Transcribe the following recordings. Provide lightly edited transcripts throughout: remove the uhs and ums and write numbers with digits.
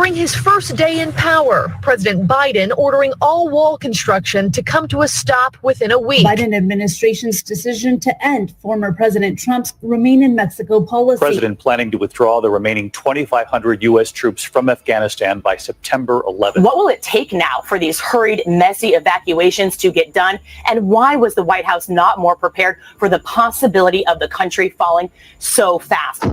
During his first day in power, President Biden ordering all wall construction to come to a stop within a week. Biden administration's decision to end former President Trump's remain in Mexico policy. President planning to withdraw the remaining 2,500 U.S. troops from Afghanistan by September 11th. What will it take now for these hurried, messy evacuations to get done? And why was the White House not more prepared for the possibility of the country falling so fast?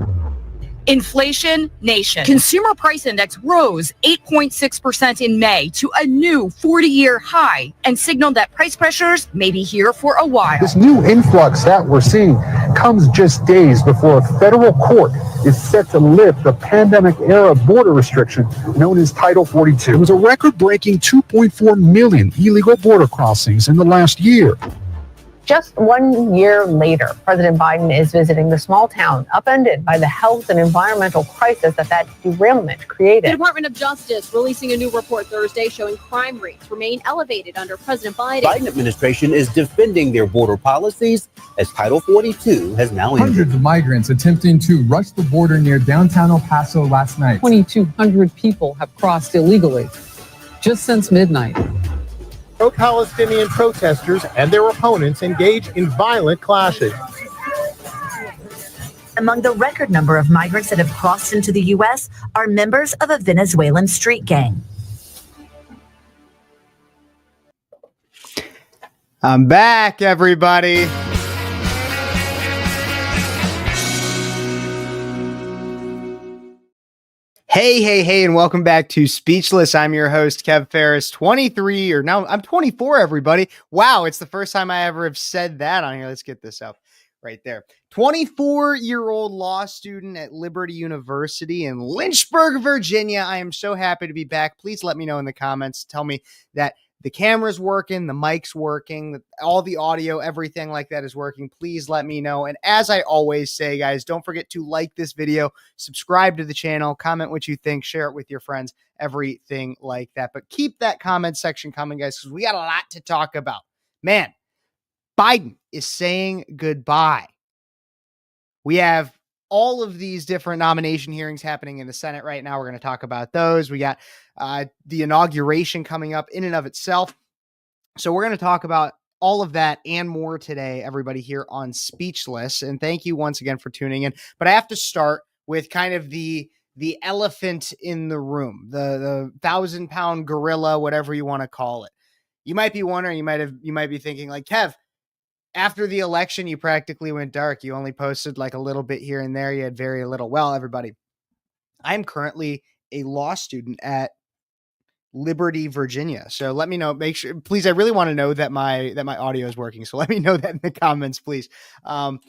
Inflation nation. Consumer price index rose 8.6% in May to a new 40-year high and signaled that price pressures may be here for a while. This new influx that we're seeing comes just days before a federal court is set to lift the pandemic-era border restriction known as Title 42. It was a record-breaking 2.4 million illegal border crossings in the last year. Just 1 year later, President Biden is visiting the small town upended by the health and environmental crisis that derailment created. The Department of Justice releasing a new report Thursday showing crime rates remain elevated under President Biden. Biden administration is defending their border policies as Title 42 has now ended. Hundreds of migrants attempting to rush the border near downtown El Paso last night. 2,200 people have crossed illegally just since midnight. Pro-Palestinian protesters and their opponents engage in violent clashes. Among the record number of migrants that have crossed into the U.S. are members of a Venezuelan street gang. I'm back, everybody. Hey, and welcome back to Speechless. I'm your host, Phares, 23, or now I'm 24, everybody. Wow, it's the first time I ever have said that on here. Let's get this up right there. 24-year-old law student at Liberty University in Lynchburg, Virginia. I am so happy to be back. Please let me know in the comments. Tell me that the camera's working, the mic's working, all the audio, everything like that is working. Please let me know. And as I always say, guys, don't forget to like this video, subscribe to the channel, comment what you think, share it with your friends, everything like that. But keep that comment section coming, guys, because we got a lot to talk about. Man, Biden is saying goodbye. We have all of these different nomination hearings happening in the Senate right now. We're going to talk about those. We got the inauguration coming up in and of itself. So we're going to talk about all of that and more today, everybody, here on Speechless. And thank you once again for tuning in. But I have to start with kind of the elephant in the room, the 1,000-pound gorilla, whatever you want to call it. You might be wondering, you might be thinking like, Kev, after the election, you practically went dark. You only posted like a little bit here and there. You had very little. Well, everybody, I'm currently a law student at Liberty, Virginia. So let me know, make sure, please. I really want to know that my audio is working. So let me know that in the comments, please. But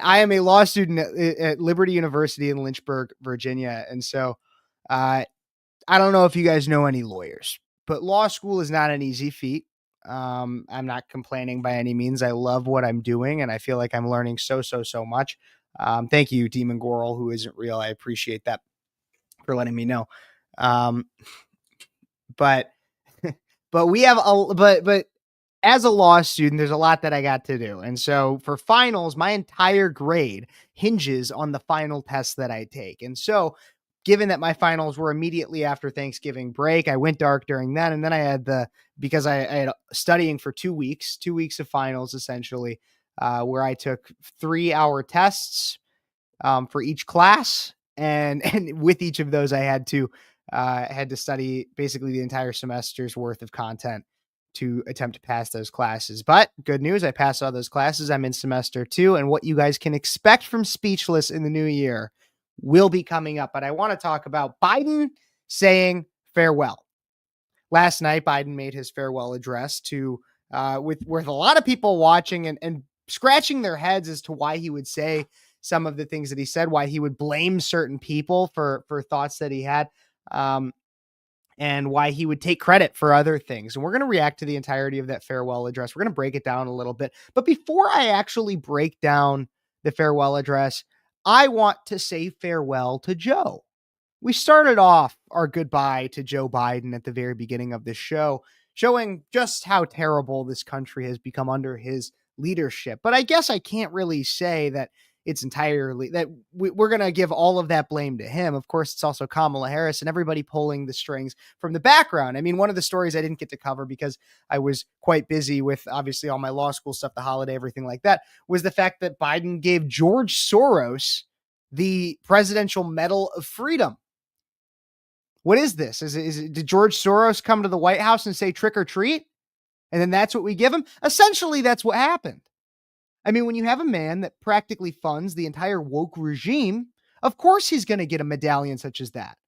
I am a law student at Liberty University in Lynchburg, Virginia. And so I don't know if you guys know any lawyers, but law school is not an easy feat. I'm not complaining by any means. I love what I'm doing, and I feel like I'm learning so much. Thank you, Demon Goral, who isn't real. I appreciate that for letting me know. But we have but as a law student, there's a lot that I got to do. And so for finals, my entire grade hinges on the final test that I take. And so given that my finals were immediately after Thanksgiving break, I went dark during that. And then I had because I had studying for 2 weeks of finals, essentially, where I took 3-hour tests for each class. And with each of those, I had to study basically the entire semester's worth of content to attempt to pass those classes. But good news, I passed all those classes. I'm in semester 2. And what you guys can expect from Speechless in the new year will be coming up. But I want to talk about Biden saying farewell. Last night, Biden made his farewell address to with a lot of people watching and scratching their heads as to why he would say some of the things that he said, why he would blame certain people for thoughts that he had, and why he would take credit for other things. And we're going to react to the entirety of that farewell address. We're going to break it down a little bit. But before I actually break down the farewell address, I want to say farewell to Joe. We started off our goodbye to Joe Biden at the very beginning of this show, showing just how terrible this country has become under his leadership. But I guess I can't really say that it's entirely that we're going to give all of that blame to him. Of course, it's also Kamala Harris and everybody pulling the strings from the background. I mean, one of the stories I didn't get to cover because I was quite busy with obviously all my law school stuff, the holiday, everything like that, was the fact that Biden gave George Soros the Presidential Medal of Freedom. What is this? Did George Soros come to the White House and say trick or treat? And then that's what we give him? Essentially, that's what happened. I mean, when you have a man that practically funds the entire woke regime, of course he's going to get a medallion such as that.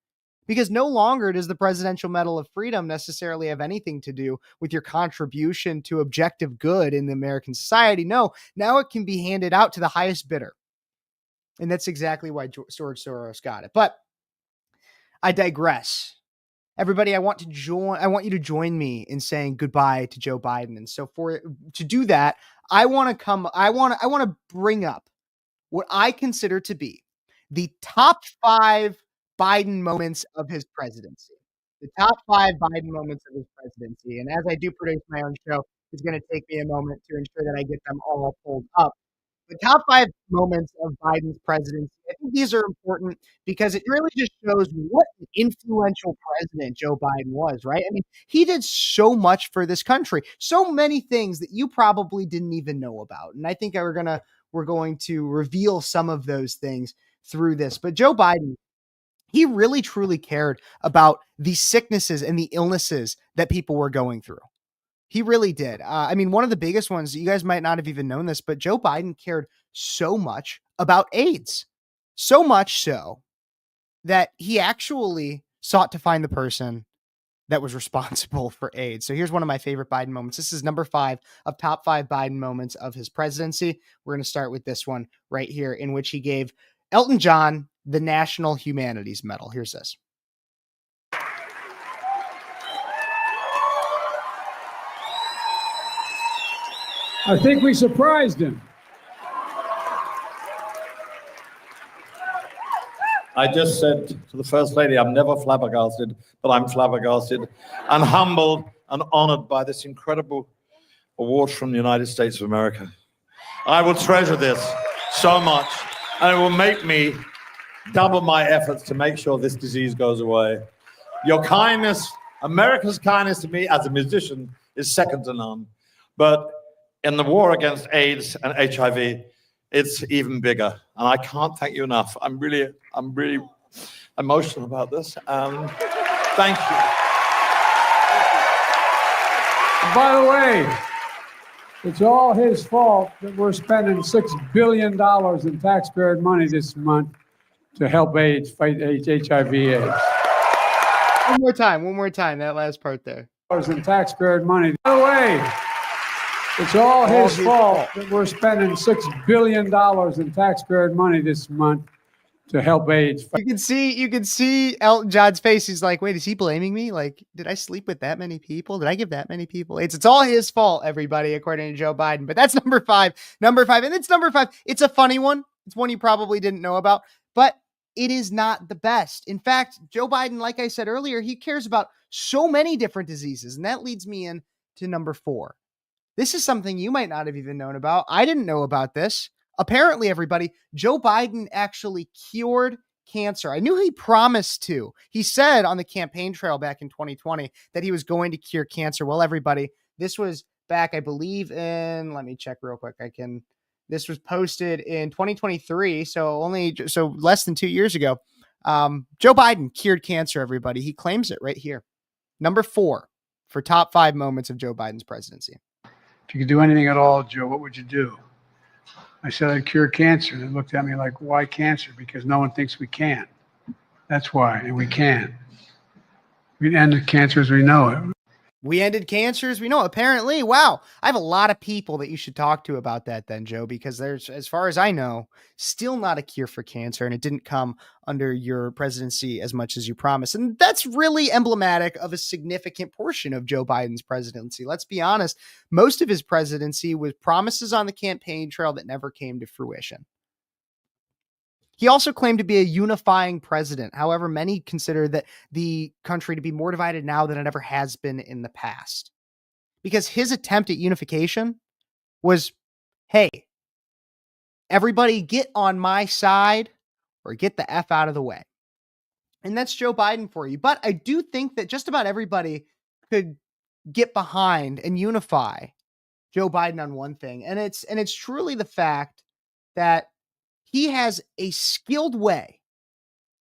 Because no longer does the Presidential Medal of Freedom necessarily have anything to do with your contribution to objective good in the American society. No, now it can be handed out to the highest bidder. And that's exactly why George Soros got it. But I digress. Everybody, I want you to join me in saying goodbye to Joe Biden. And so to do that, I want to bring up what I consider to be the top 5 Biden moments of his presidency. The top 5 Biden moments of his presidency. And as I do produce my own show, it's going to take me a moment to ensure that I get them all pulled up. The top 5 moments of Biden's presidency, I think these are important because it really just shows what an influential president Joe Biden was, right? I mean, he did so much for this country, so many things that you probably didn't even know about. And I think we're going to reveal some of those things through this. But Joe Biden, he really truly cared about the sicknesses and the illnesses that people were going through. He really did. I mean, one of the biggest ones, you guys might not have even known this, but Joe Biden cared so much about AIDS. So much so that he actually sought to find the person that was responsible for AIDS. So here's one of my favorite Biden moments. This is number 5 of top 5 Biden moments of his presidency. We're going to start with this one right here, in which he gave Elton John the National Humanities Medal. Here's this. I think we surprised him. I just said to the First Lady, I'm never flabbergasted, but I'm flabbergasted and humbled and honored by this incredible award from the United States of America. I will treasure this so much, and it will make me double my efforts to make sure this disease goes away. Your kindness, America's kindness to me as a musician is second to none. But in the war against AIDS and HIV, it's even bigger. And I can't thank you enough. I'm really emotional about this. Thank you. By the way, it's all his fault that we're spending $6 billion in taxpayer money this month to help fight HIV/AIDS. One more time, that last part there. In taxpayer money. By the way, it's all his fault that we're spending $6 billion in taxpayer money this month to help AIDS. You can see Elton John's face. He's like, wait, is he blaming me? Like, did I sleep with that many people? Did I give that many people AIDS? It's all his fault, everybody, according to Joe Biden. But that's number 5. And it's number 5. It's a funny one. It's one you probably didn't know about, but it is not the best. In fact, Joe Biden, like I said earlier, he cares about so many different diseases. And that leads me in to number 4. This is something you might not have even known about. I didn't know about this. Apparently, everybody, Joe Biden actually cured cancer. I knew he promised to. He said on the campaign trail back in 2020 that he was going to cure cancer. Well, everybody, this was back, I believe in, let me check real quick. This was posted in 2023. So less than 2 years ago. Joe Biden cured cancer, everybody. He claims it right here. Number 4 for top 5 moments of Joe Biden's presidency. If you could do anything at all, Joe, what would you do? I said I'd cure cancer. And they looked at me like, why cancer? Because no one thinks we can. That's why, and we can. We'd end the cancer as we know it. We ended cancer as we know. Apparently, wow. I have a lot of people that you should talk to about that then, Joe, because there's, as far as I know, still not a cure for cancer, and it didn't come under your presidency as much as you promised. And that's really emblematic of a significant portion of Joe Biden's presidency. Let's be honest. Most of his presidency was promises on the campaign trail that never came to fruition. He also claimed to be a unifying president. However, many consider that the country to be more divided now than it ever has been in the past. Because his attempt at unification was, hey, everybody get on my side or get the F out of the way. And that's Joe Biden for you. But I do think that just about everybody could get behind and unify Joe Biden on one thing. And it's truly the fact that he has a skilled way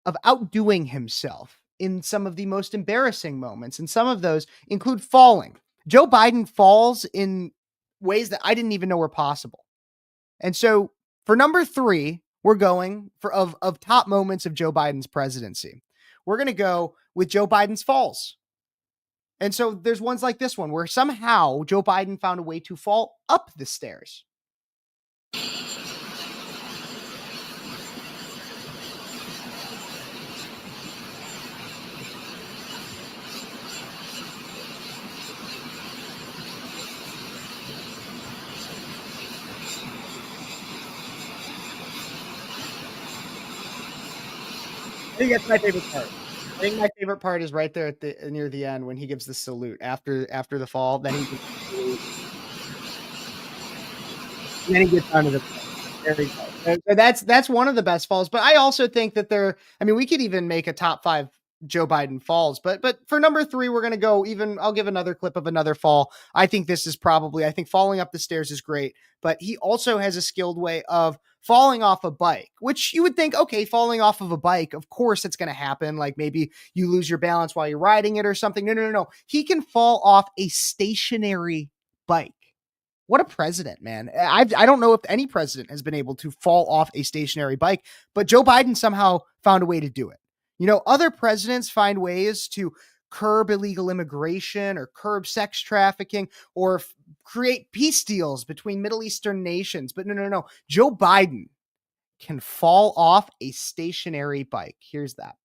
of outdoing himself in some of the most embarrassing moments. And some of those include falling. Joe Biden falls in ways that I didn't even know were possible. And so for number 3, we're going for of top moments of Joe Biden's presidency. We're going to go with Joe Biden's falls. And so there's ones like this one where somehow Joe Biden found a way to fall up the stairs. I think that's my favorite part. I think my favorite part is right there at near the end when he gives the salute after the fall. Then he gives the salute. And then he gets under the fall. There we go. So that's one of the best falls. But I also think that we could even make a top 5 Joe Biden falls. But for number 3, we're gonna go I'll give another clip of another fall. I think falling up the stairs is great, but he also has a skilled way of falling off a bike, which you would think, okay, falling off of a bike, of course it's going to happen. Like maybe you lose your balance while you're riding it or something. No. He can fall off a stationary bike. What a president, man. I don't know if any president has been able to fall off a stationary bike, but Joe Biden somehow found a way to do it. Other presidents find ways to curb illegal immigration or curb sex trafficking or create peace deals between Middle Eastern nations. But no. Joe Biden can fall off a stationary bike. Here's that.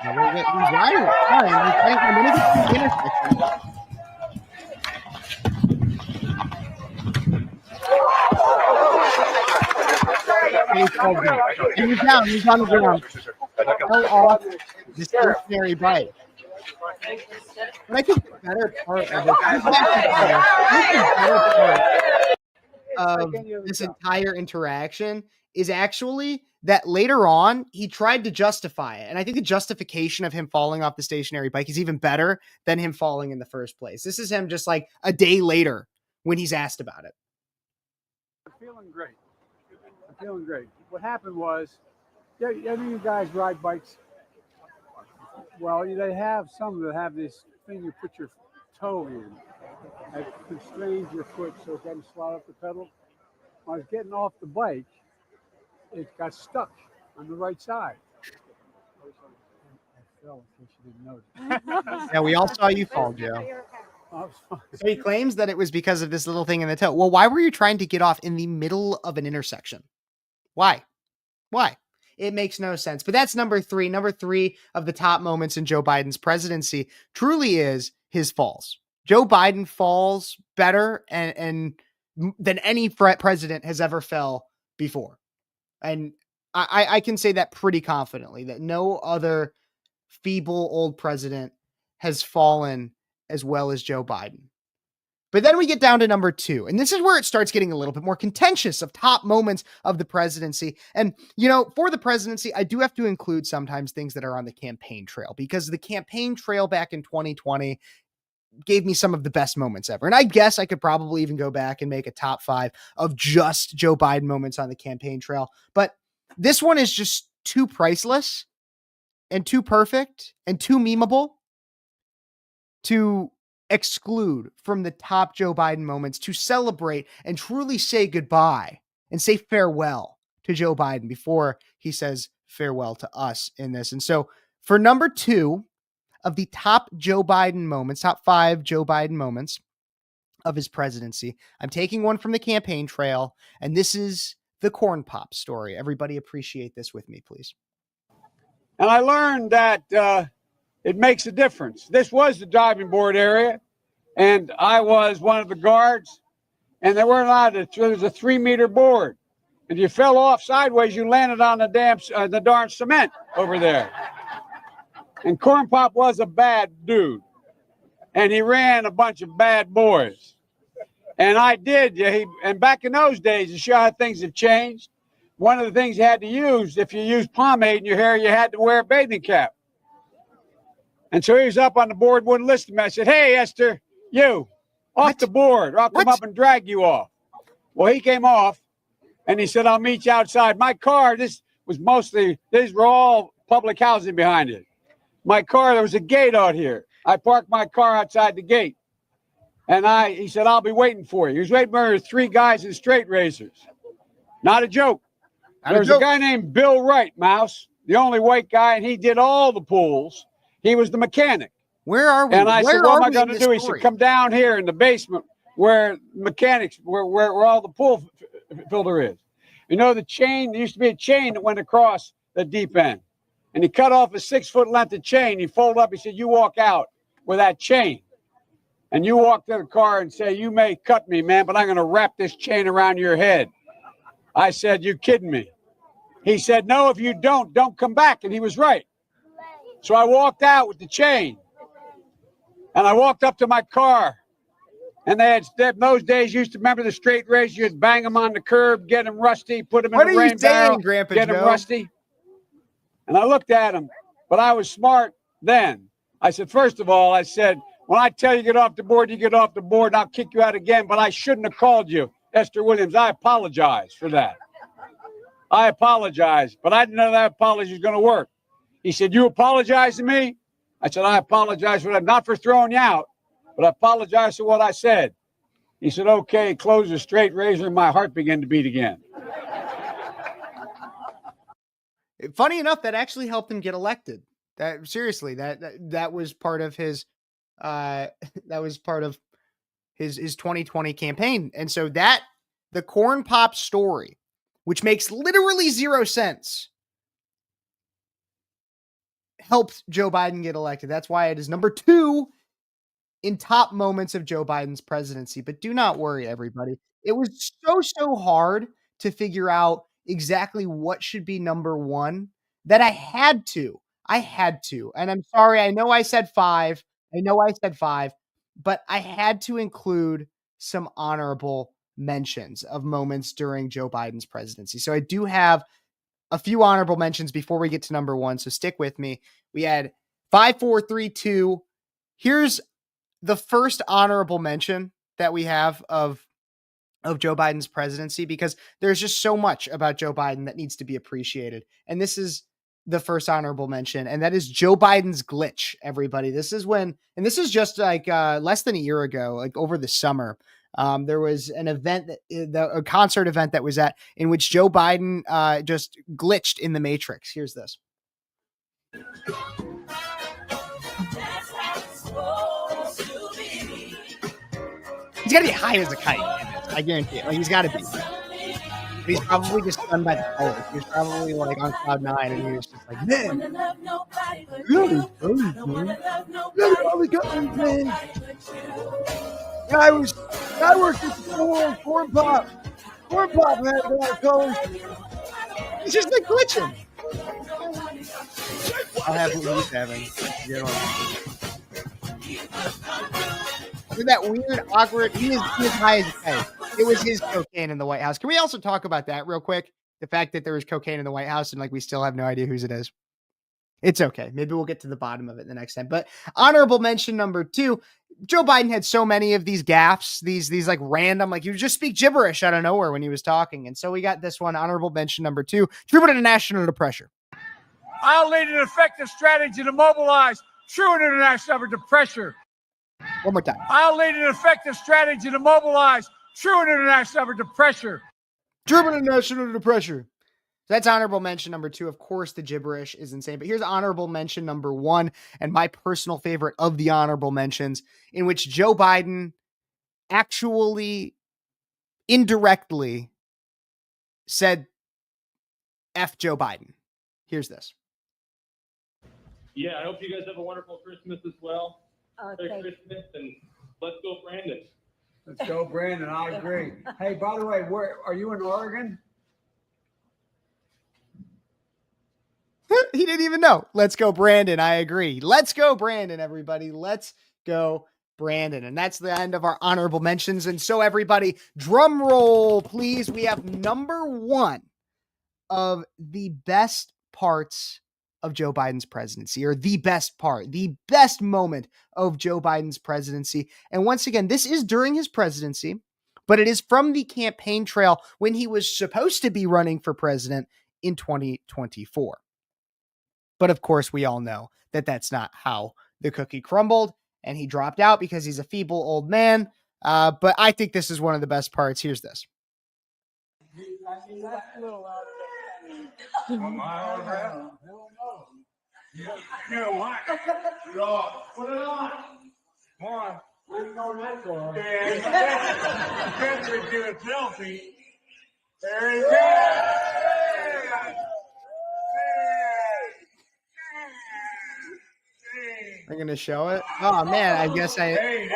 Now he's riding it. I'm going to get to the intersection. He's down. He's on the ground. Fell off the stationary bike. But I think the better part of this entire interaction is actually that later on he tried to justify it. And I think the justification of him falling off the stationary bike is even better than him falling in the first place. This is him just like a day later when he's asked about it. I'm feeling great. What happened was, you guys ride bikes. Well, they have some that have this thing you put your toe in that constrains your foot so it doesn't slide up the pedal. When I was getting off the bike, it got stuck on the right side. I fell in case you didn't notice. Yeah, we all saw you fall, Joe. So he claims that it was because of this little thing in the toe. Well, why were you trying to get off in the middle of an intersection? Why? It makes no sense. But that's number 3. Number 3 of the top moments in Joe Biden's presidency truly is his falls. Joe Biden falls better and than any president has ever fell before. And I can say that pretty confidently, that no other feeble old president has fallen as well as Joe Biden. But then we get down to number 2, and this is where it starts getting a little bit more contentious of top moments of the presidency. And, for the presidency, I do have to include sometimes things that are on the campaign trail, because the campaign trail back in 2020 gave me some of the best moments ever. And I guess I could probably even go back and make a top 5 of just Joe Biden moments on the campaign trail. But this one is just too priceless and too perfect and too memeable to exclude from the top Joe Biden moments to celebrate and truly say goodbye and say farewell to Joe Biden before he says farewell to us in this. And so for number 2 of the top Joe Biden moments, top 5 Joe Biden moments of his presidency, I'm taking one from the campaign trail, and this is the corn pop story. Everybody appreciate this with me, please. And I learned that it makes a difference. This was the diving board area, and I was one of the guards, and they weren't allowed to. It was a 3-meter board. If you fell off sideways, you landed on the darn cement over there. And Corn Pop was a bad dude. And he ran a bunch of bad boys. And I did. And back in those days, to show how things have changed, one of the things you had to use, if you used pomade in your hair, you had to wear a bathing cap. And so he was up on the board, wouldn't listen to me. I said, hey, Esther, you, off the board, or I'll come up and drag you off. Well, he came off, and he said, I'll meet you outside. My car, these were all public housing behind it. My car, there was a gate out here. I parked my car outside the gate. And he said, I'll be waiting for you. He was waiting for 3 guys in straight razors. Not a joke. There was a guy named Bill Wright, Mouse, the only white guy, and he did all the pools. He was the mechanic. Where are we? And I said, what am I going to do? He said, come down here in the basement where mechanics, where all the pool filter is. You know, the chain, there used to be a chain that went across the deep end. And he cut off a 6-foot length of chain. He folded up. He said, you walk out with that chain. And you walk to the car and say, you may cut me, man, but I'm going to wrap this chain around your head. I said, you kidding me? He said, no, if you don't come back. And he was right. So I walked out with the chain. And I walked up to my car. And they had, those days, used to remember the straight razor. You'd bang them on the curb, get them rusty, put them in the rain barrel, get them rusty. And I looked at him, but I was smart then. I said, first of all, I said, when I tell you get off the board, you get off the board, and I'll kick you out again. But I shouldn't have called you, Esther Williams. I apologize for that. I apologize, but I didn't know that apology was going to work. He said, you apologize to me? I said, I apologize for that, not for throwing you out, but I apologize for what I said. He said, okay, close the straight razor, and my heart began to beat again. Funny enough, that actually helped him get elected. That seriously, that was part of his that was part of his 2020 campaign. And so that the Corn Pop story, which makes literally 0 sense, helped Joe Biden get elected. That's why it is number 2 in top moments of Joe Biden's presidency. But do not worry, everybody. It was so hard to figure out exactly what should be number 1 that I had to. And I'm sorry. I know I said 5. But I had to include some honorable mentions of moments during Joe Biden's presidency. So I do have a few honorable mentions before we get to number 1. So stick with me. We had 5, 4, 3, 2. Here's the first honorable mention that we have of Joe Biden's presidency, because there's just so much about Joe Biden that needs to be appreciated. And this is the first honorable mention, and that is Joe Biden's glitch, everybody. This is when, and this is just like less than a year ago, like over the summer, there was an event, a concert event that was in which Joe Biden just glitched in the Matrix. Here's this. He's got to be high as a kite. I guarantee it. Like, he's got to be. He's probably just stunned by the colors. He was probably like on cloud 9, and he was just like, man, really? Man. I worked at the Corn Pop. Corn Pop had a lot of colors. He's just like glitching. I'll have what he's having. With that weird, awkward, he is high as a kite. It was his cocaine in the White House. Can we also talk about that real quick? The fact that there was cocaine in the White House and like we still have no idea whose it is. It's okay. Maybe we'll get to the bottom of it the next time. But honorable mention number 2, Joe Biden had so many of these gaffes, these like random, like he would just speak gibberish out of nowhere when he was talking. And so we got this one, honorable mention number 2, true international under pressure. I'll lead an effective strategy to mobilize true international under pressure. One more time. I'll lead an effective strategy to mobilize true international under pressure. True international under pressure. That's honorable mention number 2. Of course, the gibberish is insane. But here's honorable mention number 1, and my personal favorite of the honorable mentions, in which Joe Biden actually indirectly said F Joe Biden. Here's this. Yeah, I hope you guys have a wonderful Christmas as well. Merry Christmas, and let's go, Brandon. Let's go, Brandon. I agree. Hey, by the way, where are you in Oregon? He didn't even know. Let's go, Brandon. I agree. Let's go, Brandon, everybody. Let's go, Brandon. And that's the end of our honorable mentions. And so, everybody, drum roll, please. We have number one of the best parts of Joe Biden's presidency, or the best part, the best moment of Joe Biden's presidency. And once again, this is during his presidency, but it is from the campaign trail when he was supposed to be running for president in 2024. But of course, we all know that that's not how the cookie crumbled, and he dropped out because he's a feeble old man. But I think this is one of the best parts. Here's this. Put it on. Come on. Patrick, do a selfie. There he goes. I'm going to show it. Oh, man, I guess here we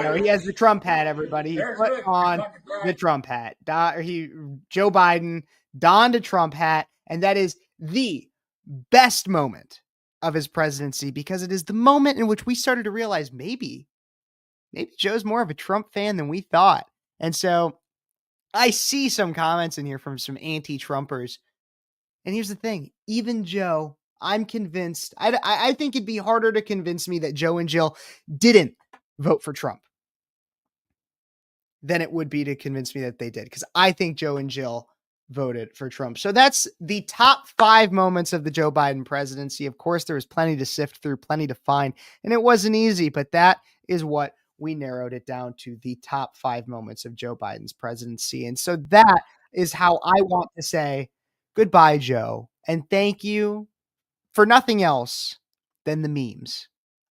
go. He has the Trump hat, everybody. He put on the Trump hat. Joe Biden donned a Trump hat, and that is the best moment of his presidency, because it is the moment in which we started to realize maybe Joe's more of a Trump fan than we thought. And so I see some comments in here from some anti-Trumpers. And here's the thing. Even Joe, I'm convinced, I think it'd be harder to convince me that Joe and Jill didn't vote for Trump than it would be to convince me that they did, because I think Joe and Jill voted for Trump. So that's the top 5 moments of the Joe Biden presidency. Of course, there was plenty to sift through, plenty to find, and it wasn't easy, but that is what we narrowed it down to, the top 5 moments of Joe Biden's presidency. And so that is how I want to say goodbye, Joe, and thank you for nothing else than the memes.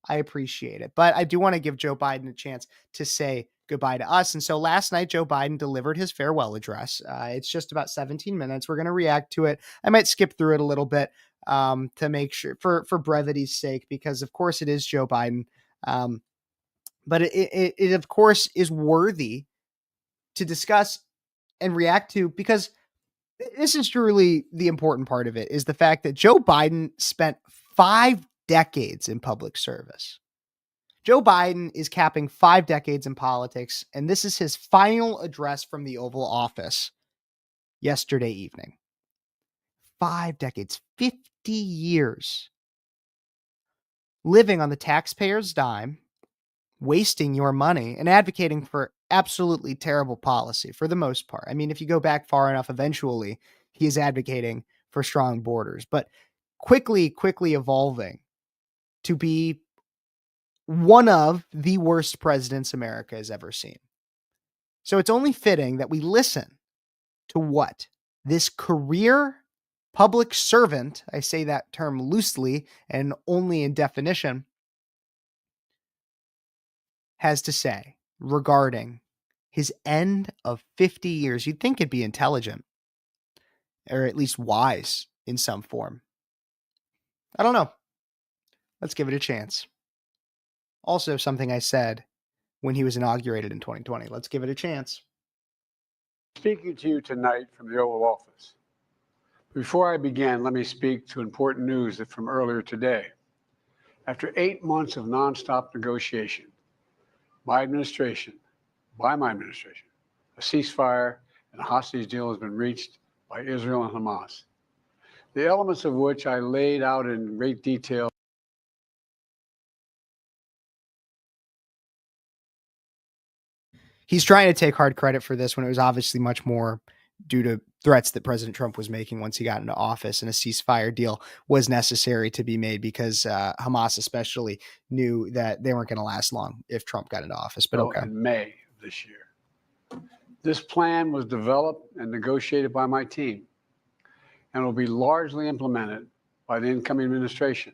I appreciate it. But I do want to give Joe Biden a chance to say goodbye to us. And so last night, Joe Biden delivered his farewell address. It's just about 17 minutes. We're going to react to it. I might skip through it a little bit to make sure, for brevity's sake, because of course it is Joe Biden. But it of course is worthy to discuss and react to, because this is truly the important part of it, is the fact that Joe Biden spent 5 decades in public service. Joe Biden is capping 5 decades in politics, and this is his final address from the Oval Office yesterday evening. 5 decades, 50 years, living on the taxpayer's dime, wasting your money, and advocating for absolutely terrible policy for the most part. I mean, if you go back far enough, eventually he is advocating for strong borders, but quickly evolving to be one of the worst presidents America has ever seen. So it's only fitting that we listen to what this career public servant, I say that term loosely and only in definition, has to say regarding his end of 50 years. You'd think it'd be intelligent, or at least wise in some form. I don't know. Let's give it a chance. Also, something I said when he was inaugurated in 2020. Let's give it a chance. Speaking to you tonight from the Oval Office. Before I begin, let me speak to important news from earlier today. After 8 months of nonstop negotiation, by my administration, a ceasefire and a hostage deal has been reached by Israel and Hamas, the elements of which I laid out in great detail. He's trying to take hard credit for this when it was obviously much more due to threats that President Trump was making once he got into office, and a ceasefire deal was necessary to be made because Hamas especially knew that they weren't going to last long if Trump got into office. But okay. In May of this year. This plan was developed and negotiated by my team and will be largely implemented by the incoming administration.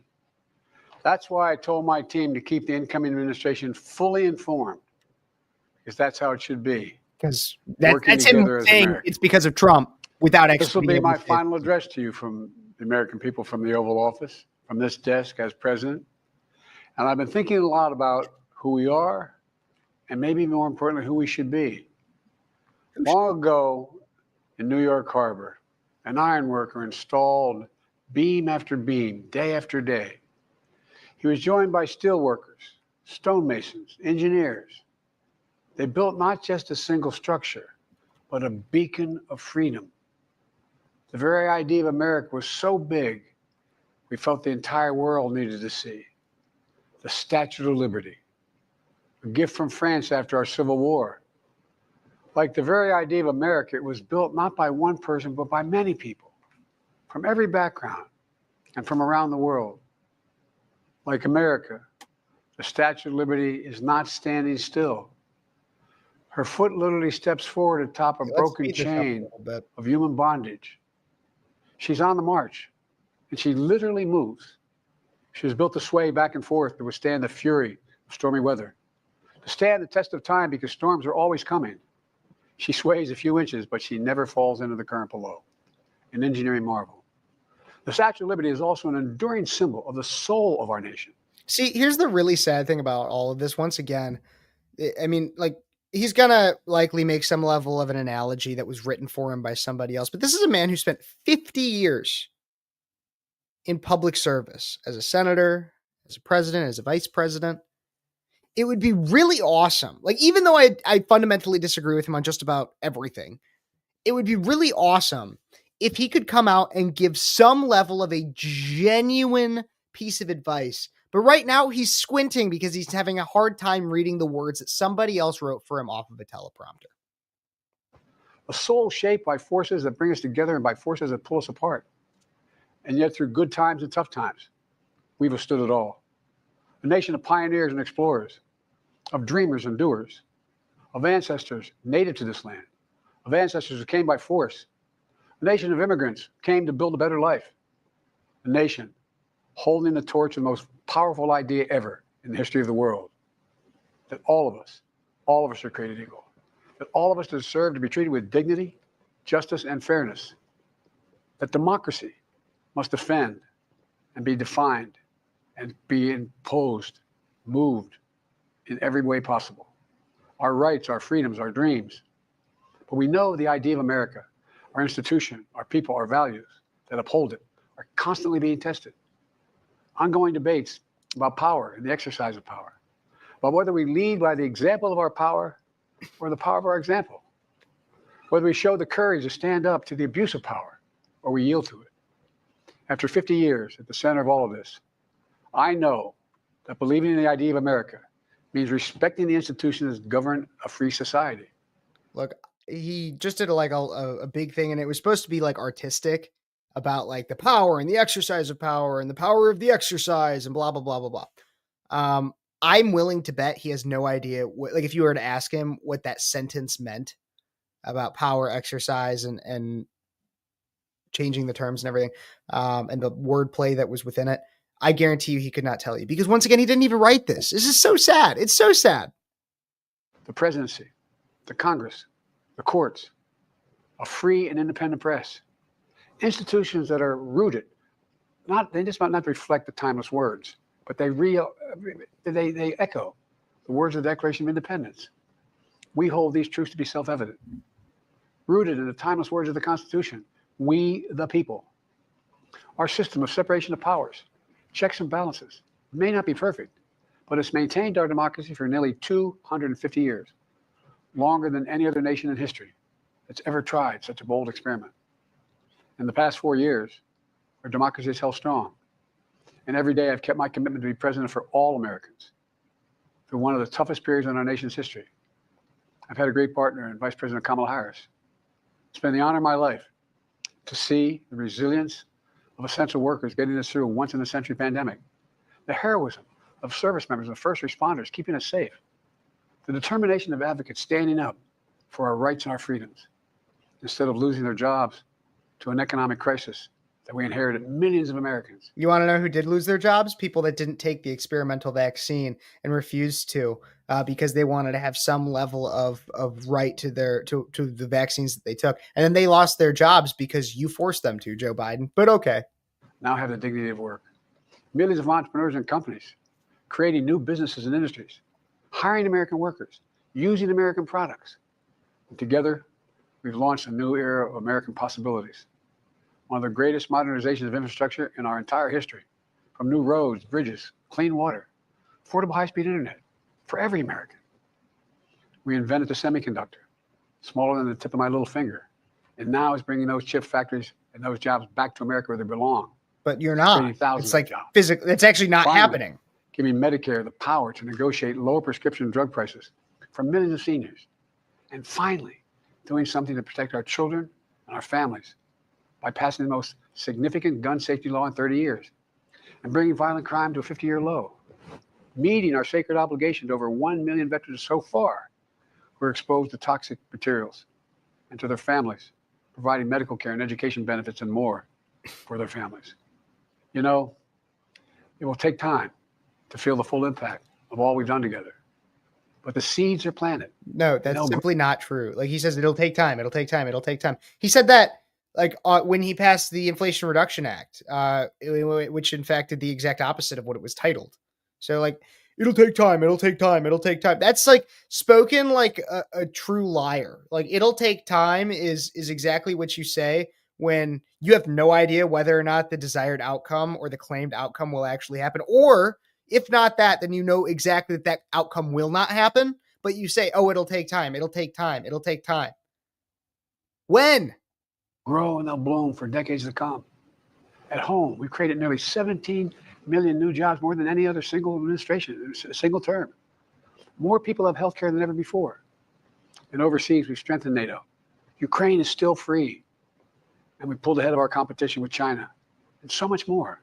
That's why I told my team to keep the incoming administration fully informed, because that's how it should be. Because that's him saying it's because of Trump without actually. This will be my final address to you from the American people, from the Oval Office, from this desk as president. And I've been thinking a lot about who we are and maybe more importantly, who we should be. Long ago in New York Harbor, an iron worker installed beam after beam, day after day. He was joined by steelworkers, stonemasons, engineers. They built not just a single structure, but a beacon of freedom. The very idea of America was so big, we felt the entire world needed to see. The Statue of Liberty, a gift from France after our Civil War. Like the very idea of America, it was built not by one person, but by many people from every background and from around the world. Like America, the Statue of Liberty is not standing still. Her foot literally steps forward atop a broken chain of human bondage. She's on the march, and she literally moves. She was built to sway back and forth to withstand the fury of stormy weather, to stand the test of time because storms are always coming. She sways a few inches, but she never falls into the current below. An engineering marvel. The Statue of Liberty is also an enduring symbol of the soul of our nation. See, here's the really sad thing about all of this. Once again, I mean, like, he's going to likely make some level of an analogy that was written for him by somebody else. But this is a man who spent 50 years in public service as a senator, as a president, as a vice president. It would be really awesome. Like, even though I fundamentally disagree with him on just about everything, it would be really awesome if he could come out and give some level of a genuine piece of advice. But right now he's squinting because he's having a hard time reading the words that somebody else wrote for him off of a teleprompter. A soul shaped by forces that bring us together and by forces that pull us apart. And yet through good times and tough times, we've withstood it all. A nation of pioneers and explorers, of dreamers and doers, of ancestors native to this land, of ancestors who came by force. A nation of immigrants came to build a better life. A nation holding the torch of the most powerful idea ever in the history of the world, that all of us are created equal, that all of us deserve to be treated with dignity, justice, and fairness, that democracy must defend and be defined and be imposed, moved in every way possible. Our rights, our freedoms, our dreams. But we know the idea of America, our institution, our people, our values that uphold it are constantly being tested. Ongoing debates about power and the exercise of power, about whether we lead by the example of our power or the power of our example, whether we show the courage to stand up to the abuse of power or we yield to it. After 50 years at the center of all of this, I know that believing in the idea of America means respecting the institutions that govern a free society. Look, he just did a big thing, and it was supposed to be like artistic about like the power and the exercise of power and the power of the exercise and blah, blah, blah, blah, blah. I'm willing to bet he has no idea what, like, if you were to ask him what that sentence meant about power, exercise, and changing the terms and everything, and the wordplay that was within it, I guarantee you he could not tell you, because once again, he didn't even write this. This is so sad. It's so sad. The presidency, the Congress, the courts, a free and independent press, institutions that are rooted, they just might not reflect the timeless words, but they echo the words of the Declaration of Independence. We hold these truths to be self-evident, rooted in the timeless words of the Constitution. We, the people. Our system of separation of powers, checks and balances, may not be perfect, but it's maintained our democracy for nearly 250 years, longer than any other nation in history that's ever tried such a bold experiment. In the past 4 years, our democracy has held strong. And every day I've kept my commitment to be president for all Americans through one of the toughest periods in our nation's history. I've had a great partner in Vice President Kamala Harris. It's been the honor of my life to see the resilience of essential workers getting us through a once-in-a-century pandemic, the heroism of service members and first responders keeping us safe, the determination of advocates standing up for our rights and our freedoms instead of losing their jobs to an economic crisis that we inherited millions of Americans. You want to know who did lose their jobs? People that didn't take the experimental vaccine and refused to because they wanted to have some level of right to the vaccines that they took. And then they lost their jobs because you forced them to, Joe Biden. But okay. Now have the dignity of work. Millions of entrepreneurs and companies creating new businesses and industries, hiring American workers, using American products. And together, we've launched a new era of American possibilities. one of the greatest modernizations of infrastructure in our entire history, from new roads, bridges, clean water, affordable high-speed internet for every American. We invented the semiconductor, smaller than the tip of my little finger, and now it's bringing those chip factories and those jobs back to America where they belong. But you're not. Creating thousands It's like of jobs. physical. It's actually not Finally, happening. Giving Medicare the power to negotiate lower prescription drug prices for millions of seniors. And finally, doing something to protect our children and our families by passing the most significant gun safety law in 30 years and bringing violent crime to a 50-year low. Meeting our sacred obligation to over 1 million veterans so far who are exposed to toxic materials, and to their families, providing medical care and education benefits and more for their families. You know, it will take time to feel the full impact of all we've done together, but the seeds are planted. No, that's simply not true. Like he says, it'll take time. It'll take time. It'll take time. He said that like when he passed the Inflation Reduction Act, which in fact did the exact opposite of what it was titled. So like, it'll take time. It'll take time. It'll take time. That's like spoken like a true liar. Like it'll take time is exactly what you say when you have no idea whether or not the desired outcome or the claimed outcome will actually happen. Or if not that, then you know exactly that outcome will not happen. But you say, oh, it'll take time. It'll take time. It'll take time. When? Grow and they'll bloom for decades to come. At home, we created nearly 17 million new jobs, more than any other single administration, a single term. More people have health care than ever before. And overseas, we've strengthened NATO. Ukraine is still free. And we pulled ahead of our competition with China and so much more.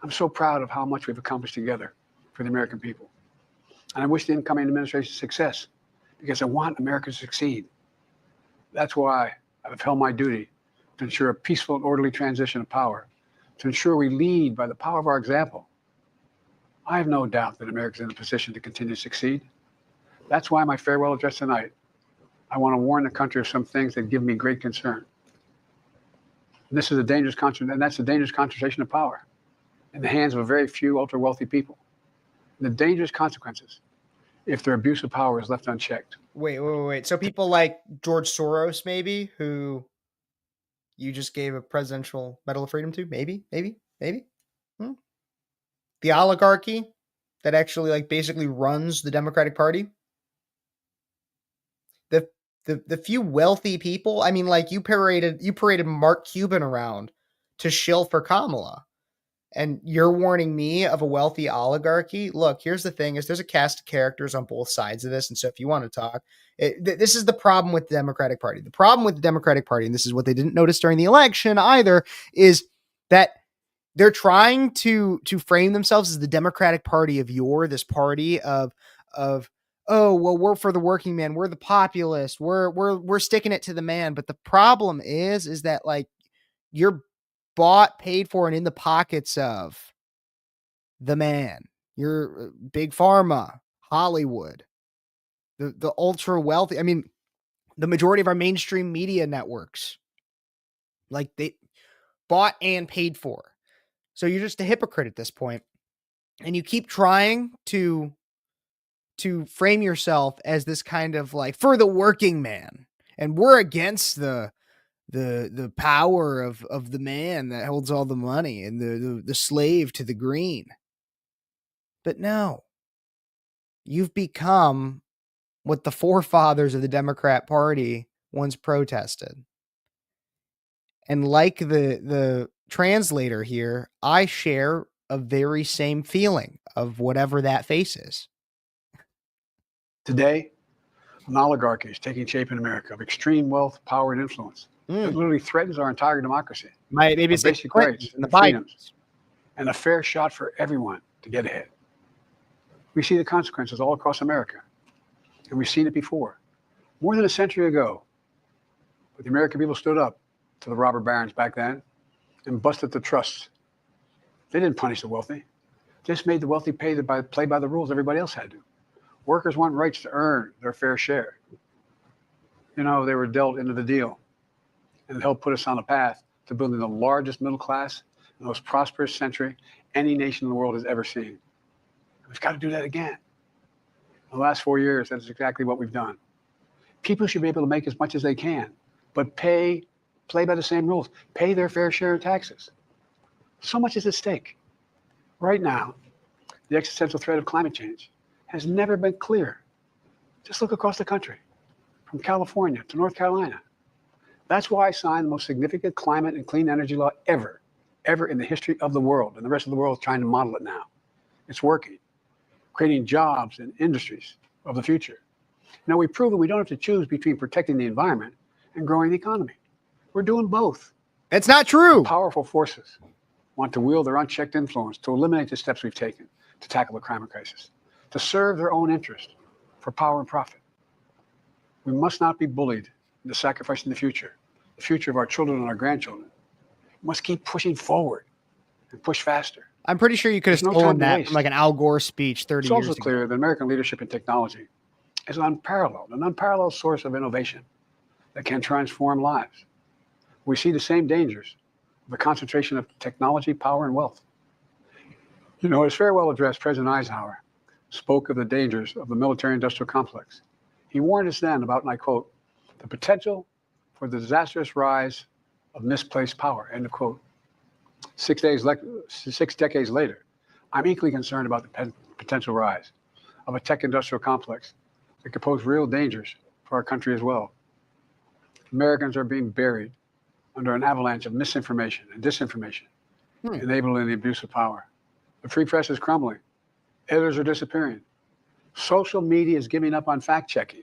I'm so proud of how much we've accomplished together for the American people. And I wish the incoming administration success because I want America to succeed. That's why I've held my duty to ensure a peaceful and orderly transition of power, to ensure we lead by the power of our example. I have no doubt that America is in a position to continue to succeed. That's why my farewell address tonight, I want to warn the country of some things that give me great concern. And this is a dangerous concentration, and that's a dangerous concentration of power in the hands of a very few ultra-wealthy people. And the dangerous consequences if their abuse of power is left unchecked. Wait. So people like George Soros, maybe, who you just gave a presidential Medal of Freedom to? Maybe. The oligarchy that actually like basically runs the Democratic Party. The few wealthy people. I mean, like you paraded Mark Cuban around to shill for Kamala. And you're warning me of a wealthy oligarchy? Look, here's the thing is there's a cast of characters on both sides of this. And so if you want to talk, this is the problem with the Democratic Party. The problem with the Democratic Party, and this is what they didn't notice during the election either, is that they're trying to frame themselves as the Democratic Party of yore, this party of oh, well, we're for the working man. We're the populist. We're sticking it to the man. But the problem is that like you're bought, paid for, and in the pockets of the man. You're big pharma, Hollywood, the ultra wealthy. I mean, the majority of our mainstream media networks, like they bought and paid for. So you're just a hypocrite at this point. And you keep trying to frame yourself as this kind of like for the working man. And we're against the power of the man that holds all the money and the slave to the green. But no, you've become what the forefathers of the Democrat Party once protested. And like the translator here, I share a very same feeling of whatever that face is. Today, an oligarchy is taking shape in America of extreme wealth, power, and influence. It literally threatens our entire democracy. Maybe it's basic rights and the freedoms, and a fair shot for everyone to get ahead. We see the consequences all across America, and we've seen it before. More than a century ago, but the American people stood up to the robber barons back then and busted the trusts. They didn't punish the wealthy, just made the wealthy play by the rules everybody else had to. Workers want rights to earn their fair share. You know, they were dealt into the deal. And it helped put us on a path to building the largest middle class and most prosperous century any nation in the world has ever seen. We've got to do that again. In the last 4 years, that is exactly what we've done. People should be able to make as much as they can, but pay play by the same rules, pay their fair share of taxes. So much is at stake. Right now, the existential threat of climate change has never been clearer. Just look across the country, from California to North Carolina. That's why I signed the most significant climate and clean energy law ever in the history of the world. And the rest of the world is trying to model it now. It's working, creating jobs and industries of the future. Now, we've proven we don't have to choose between protecting the environment and growing the economy. We're doing both. It's not true. Powerful forces want to wield their unchecked influence to eliminate the steps we've taken to tackle the climate crisis, to serve their own interest for power and profit. We must not be bullied into sacrificing the future of our children and our grandchildren. We must keep pushing forward and push faster. I'm pretty sure you could have stolen that from like an Al Gore speech 30 years ago. It's also clear that American leadership in technology is an unparalleled source of innovation that can transform lives. We see the same dangers of the concentration of technology, power, and wealth. You know, his farewell address, President Eisenhower spoke of the dangers of the military-industrial complex. He warned us then about, and I quote, the potential for the disastrous rise of misplaced power, end of quote. 6 decades later, I'm equally concerned about the potential rise of a tech-industrial complex that could pose real dangers for our country as well. Americans are being buried under an avalanche of misinformation and disinformation, enabling the abuse of power. The free press is crumbling. Editors are disappearing. Social media is giving up on fact-checking.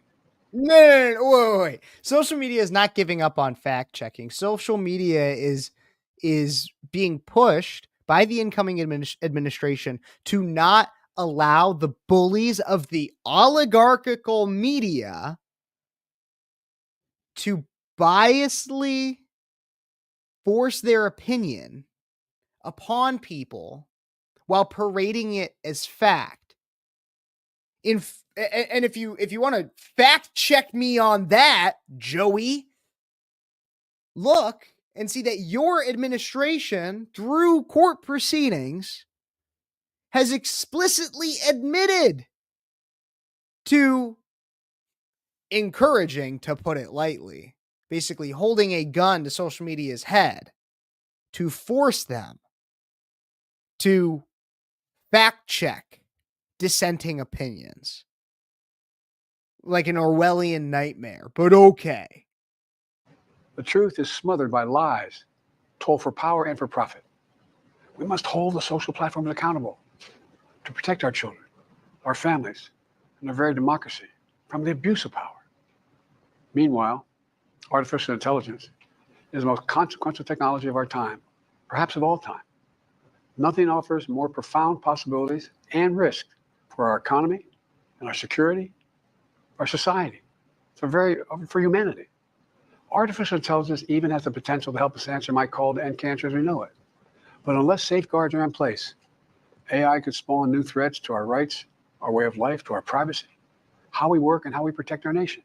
No, wait. Social media is not giving up on fact-checking. Social media is being pushed by the incoming administration to not allow the bullies of the oligarchical media to biasly force their opinion upon people while parading it as fact. And if you want to fact check me on that, Joey, look and see that your administration, through court proceedings, has explicitly admitted to encouraging, to put it lightly, basically holding a gun to social media's head to force them to fact check dissenting opinions. Like an Orwellian nightmare, but okay. The truth is smothered by lies told for power and for profit. We must hold the social platforms accountable to protect our children, our families, and our very democracy from the abuse of power. Meanwhile, artificial intelligence is the most consequential technology of our time, perhaps of all time. Nothing offers more profound possibilities and risk for our economy and our security, our society, for humanity. Artificial intelligence even has the potential to help us answer my call to end cancer as we know it. But unless safeguards are in place, AI could spawn new threats to our rights, our way of life, to our privacy, how we work, and how we protect our nation.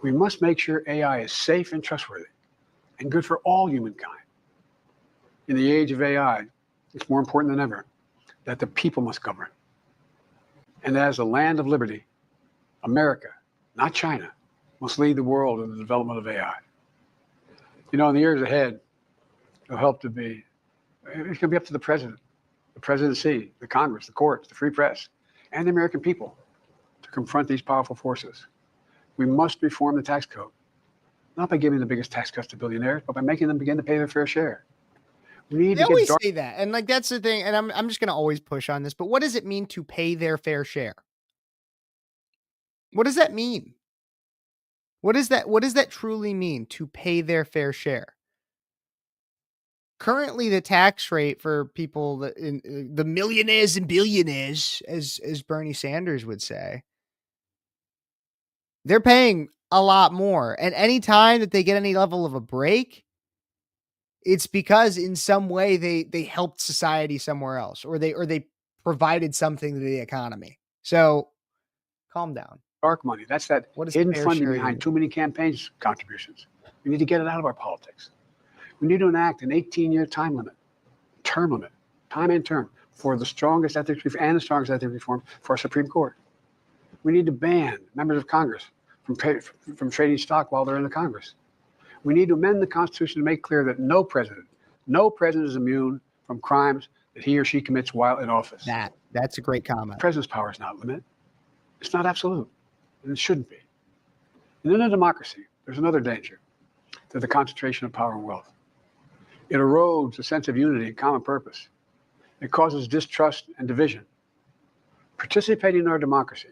We must make sure AI is safe and trustworthy and good for all humankind. In the age of AI, it's more important than ever that the people must govern. And as a land of liberty, America, not China, must lead the world in the development of AI. You know, in the years ahead, it's going to be up to the president, the presidency, the Congress, the courts, the free press, and the American people to confront these powerful forces. We must reform the tax code, not by giving the biggest tax cuts to billionaires, but by making them begin to pay their fair share. They always say that, and like that's the thing, and I'm just going to always push on this, but what does it mean to pay their fair share? What does that mean? What does that truly mean, to pay their fair share? Currently, the tax rate for people the millionaires and billionaires, as Bernie Sanders would say, they're paying a lot more. And any time that they get any level of a break, it's because in some way they helped society somewhere else, or they provided something to the economy. So calm down. Dark money. That's that hidden funding behind too many campaigns contributions. We need to get it out of our politics. We need to enact an 18-year term limit, time and term, for the strongest ethics reform and the strongest ethics reform for our Supreme Court. We need to ban members of Congress from trading stock while they're in the Congress. We need to amend the Constitution to make clear that no president is immune from crimes that he or she commits while in office. That's a great comment. The president's power is not limited. It's not absolute, and it shouldn't be. And in a democracy, there's another danger to the concentration of power and wealth. It erodes a sense of unity and common purpose. It causes distrust and division. Participating in our democracy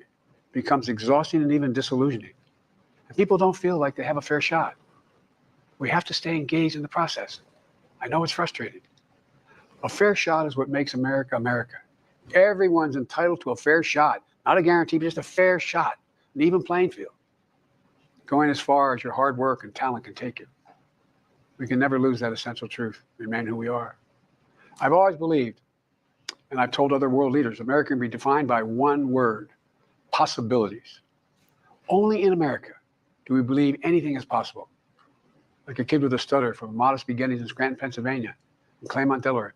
becomes exhausting and even disillusioning. And people don't feel like they have a fair shot. We have to stay engaged in the process. I know it's frustrating. A fair shot is what makes America America. Everyone's entitled to a fair shot, not a guarantee, but just a fair shot, an even playing field, going as far as your hard work and talent can take you. We can never lose that essential truth, remain who we are. I've always believed, and I've told other world leaders, America can be defined by one word: possibilities. Only in America do we believe anything is possible. Like a kid with a stutter from modest beginnings in Scranton, Pennsylvania, and Claremont, Delaware,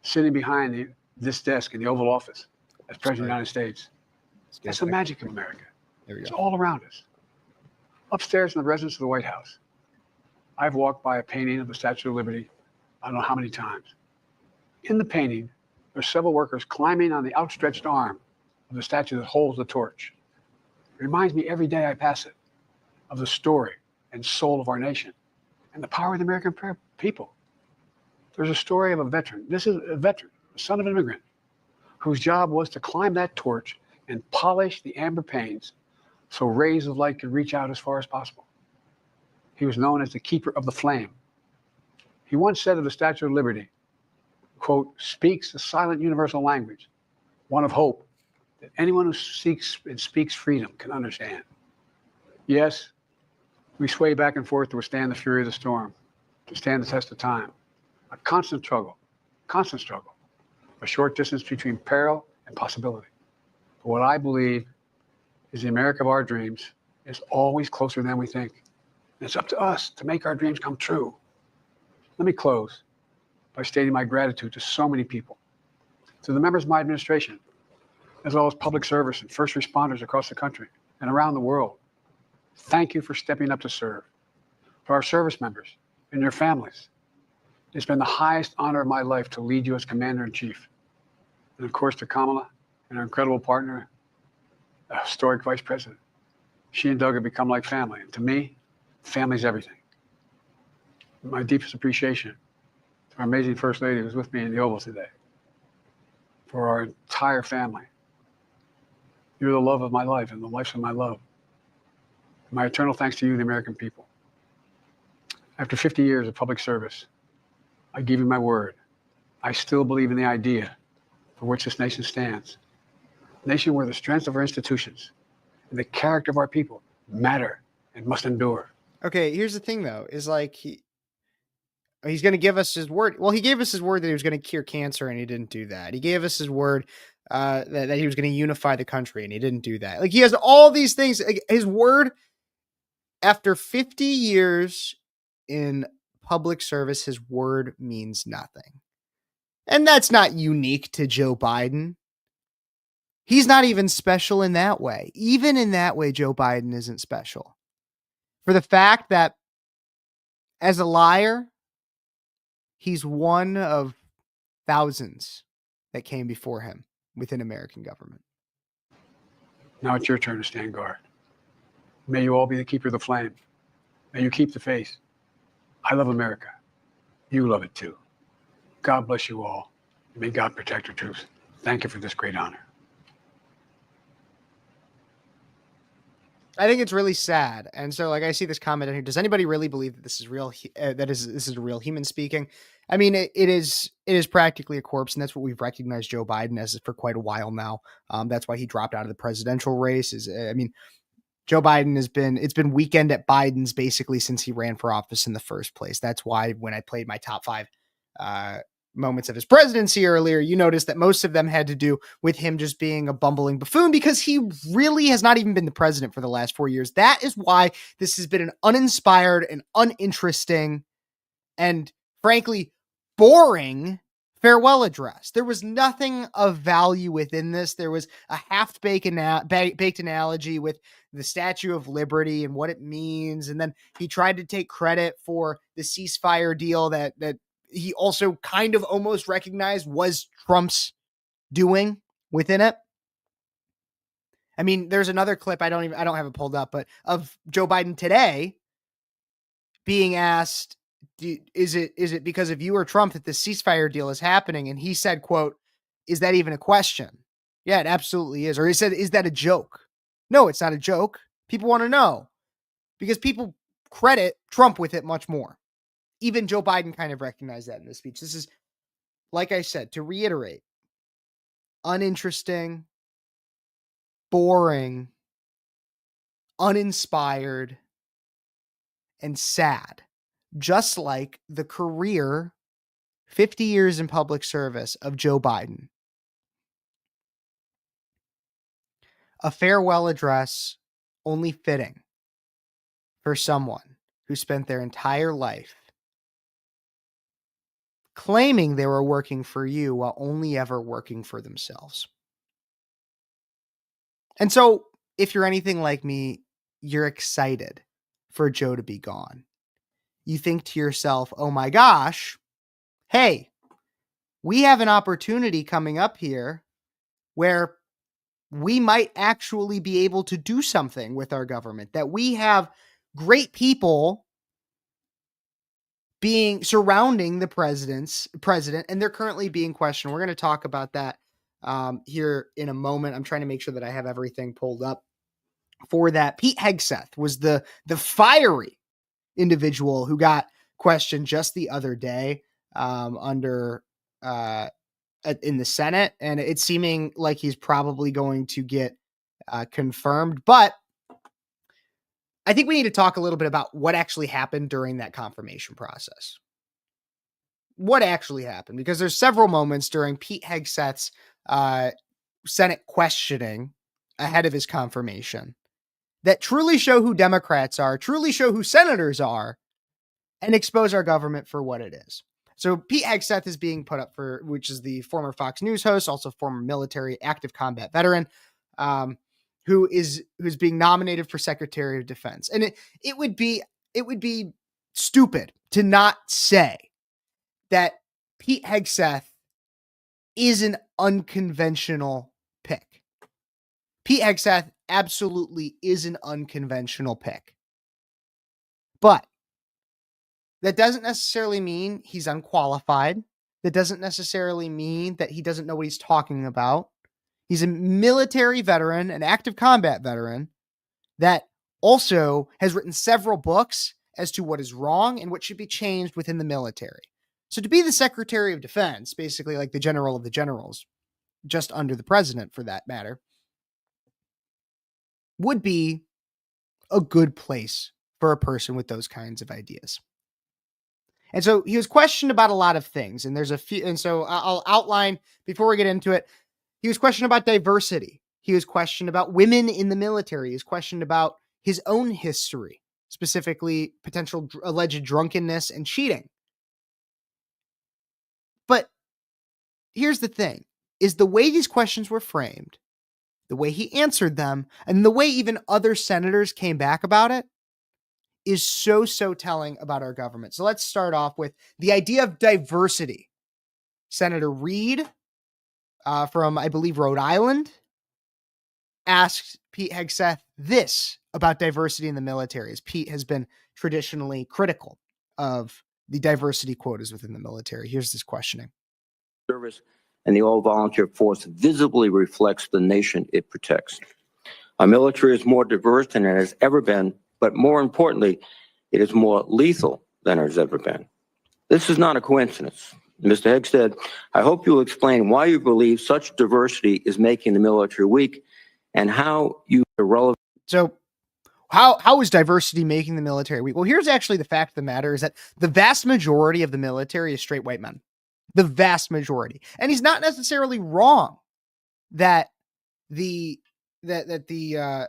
sitting behind this desk in the Oval Office as President of the United States. That's the magic of America. It's all around us. Upstairs in the residence of the White House, I've walked by a painting of the Statue of Liberty, I don't know how many times. In the painting, there's several workers climbing on the outstretched arm of the statue that holds the torch. It reminds me every day I pass it of the story and soul of our nation and the power of the American people. There's a story of a veteran. This is a veteran, the son of an immigrant, whose job was to climb that torch and polish the amber panes so rays of light could reach out as far as possible. He was known as the keeper of the flame. He once said of the Statue of Liberty, quote, speaks the silent universal language, one of hope, that anyone who seeks and speaks freedom can understand. Yes, we sway back and forth to withstand the fury of the storm, to stand the test of time. A constant struggle, a short distance between peril and possibility. But what I believe is the America of our dreams is always closer than we think. And it's up to us to make our dreams come true. Let me close by stating my gratitude to so many people, to the members of my administration, as well as public service and first responders across the country and around the world. Thank you for stepping up to serve. For our service members and your families, it's been the highest honor of my life to lead you as Commander-in-Chief. And of course, to Kamala and her incredible partner, a historic Vice President. She and Doug have become like family. And to me, family's everything. My deepest appreciation to our amazing First Lady who's with me in the Oval today. For our entire family. You're the love of my life and the life of my love. My eternal thanks to you, the American people. After 50 years of public service, I give you my word. I still believe in the idea for which this nation stands. A nation where the strength of our institutions and the character of our people matter and must endure. Okay, here's the thing though, is like he's going to give us his word. Well, he gave us his word that he was going to cure cancer and he didn't do that. He gave us his word that he was going to unify the country and he didn't do that. Like he has all these things, like, his word after 50 years in public service, his word means nothing. And that's not unique to Joe Biden. He's not even special in that way. Even in that way, Joe Biden isn't special. For the fact that as a liar, he's one of thousands that came before him within American government. Now it's your turn to stand guard. May you all be the keeper of the flame. May you keep the faith. I love America. You love it too. God bless you all. May God protect your troops. Thank you for this great honor. I think it's really sad. And so like I see this comment in here. Does anybody really believe that this is real? This is a real human speaking? I mean, it is practically a corpse. And that's what we've recognized Joe Biden as for quite a while now. That's why he dropped out of the presidential race. Joe Biden it's been weekend at Biden's basically since he ran for office in the first place. That's why when I played my top 5 moments of his presidency earlier, you noticed that most of them had to do with him just being a bumbling buffoon because he really has not even been the president for the last 4 years. That is why this has been an uninspired and uninteresting and frankly boring farewell address. There was nothing of value within this. There was a half-baked analogy with the Statue of Liberty and what it means. And then he tried to take credit for the ceasefire deal that he also kind of almost recognized was Trump's doing within it. I mean, there's another clip, I don't have it pulled up, but of Joe Biden today being asked, is it because of you or Trump that the ceasefire deal is happening? And he said, quote, "Is that even a question?" Yeah, it absolutely is. Or he said, "Is that a joke?" No, it's not a joke. People want to know because people credit Trump with it much more. Even Joe Biden kind of recognized that in this speech. This is, like I said, to reiterate, uninteresting, boring, uninspired, and sad. Just like the career, 50 years in public service of Joe Biden. A farewell address only fitting for someone who spent their entire life claiming they were working for you while only ever working for themselves. And so, if you're anything like me, you're excited for Joe to be gone. You think to yourself, oh my gosh, hey, we have an opportunity coming up here where we might actually be able to do something with our government, that we have great people being surrounding the president, and they're currently being questioned. We're going to talk about that here in a moment. I'm trying to make sure that I have everything pulled up for that. Pete Hegseth was the fiery individual who got questioned just the other day in the Senate, and it's seeming like he's probably going to get confirmed. But I think we need to talk a little bit about what actually happened during that confirmation process. What actually happened? Because there's several moments during Pete Hegseth's Senate questioning ahead of his confirmation that truly show who Democrats are, truly show who senators are, and expose our government for what it is. So Pete Hegseth is being put up for, which is the former Fox News host, also former military active combat veteran, who's being nominated for Secretary of Defense. And it would be stupid to not say that Pete Hegseth is an unconventional pick. Pete Hegseth absolutely is an unconventional pick. But that doesn't necessarily mean he's unqualified. That doesn't necessarily mean that he doesn't know what he's talking about. He's a military veteran, an active combat veteran that also has written several books as to what is wrong and what should be changed within the military. So to be the Secretary of Defense, basically like the general of the generals, just under the president for that matter, would be a good place for a person with those kinds of ideas. And so he was questioned about a lot of things, and there's a few, and so I'll outline before we get into it. He was questioned about diversity. He was questioned about women in the military. He was questioned about his own history, specifically potential alleged drunkenness and cheating. But here's the thing, is the way these questions were framed, the way he answered them, and the way even other senators came back about it is so telling about our government. So let's start off with the idea of diversity. Senator Reid from, I believe, Rhode Island, asked Pete Hegseth this about diversity in the military, as Pete has been traditionally critical of the diversity quotas within the military. Here's this questioning. Service and the all-volunteer force visibly reflects the nation it protects. Our military is more diverse than it has ever been, but more importantly, it is more lethal than it has ever been. This is not a coincidence. Mr. Hegseth, I hope you will explain why you believe such diversity is making the military weak and how you are relevant. So how is diversity making the military weak? Well, here's actually the fact of the matter is that the vast majority of the military is straight white men. The vast majority. And he's not necessarily wrong that Mr.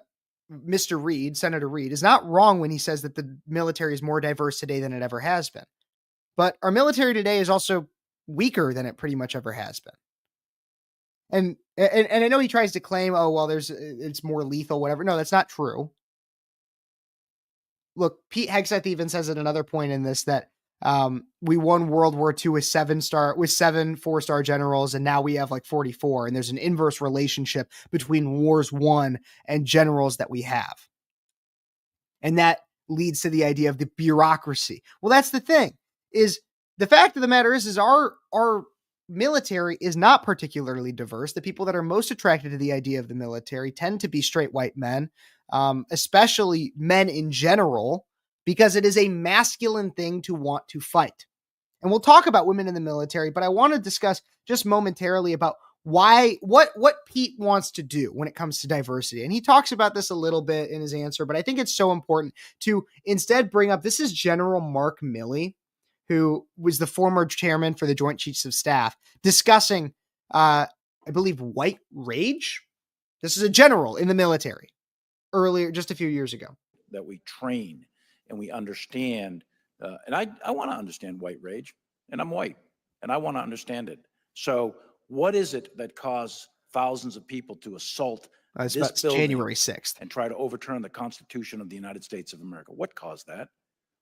Reid, Senator Reid, is not wrong when he says that the military is more diverse today than it ever has been. But our military today is also weaker than it pretty much ever has been. And I know he tries to claim, oh, well, it's more lethal, whatever. No, that's not true. Look, Pete Hegseth even says at another point in this that we won World War II with 7 4-star generals, and now we have like 44. And there's an inverse relationship between wars won and generals that we have. And that leads to the idea of the bureaucracy. Well, that's the thing, is the fact of the matter is our military is not particularly diverse. The people that are most attracted to the idea of the military tend to be straight white men, especially men in general, because it is a masculine thing to want to fight. And we'll talk about women in the military, but I want to discuss just momentarily about what Pete wants to do when it comes to diversity. And he talks about this a little bit in his answer, but I think it's so important to instead bring up, this is General Mark Milley, who was the former chairman for the Joint Chiefs of Staff, discussing, I believe, white rage. This is a general in the military earlier, just a few years ago. That we train and we understand, and I want to understand white rage, and I'm white, and I want to understand it. So what is it that caused thousands of people to assault this building January 6th and try to overturn the Constitution of the United States of America? What caused that?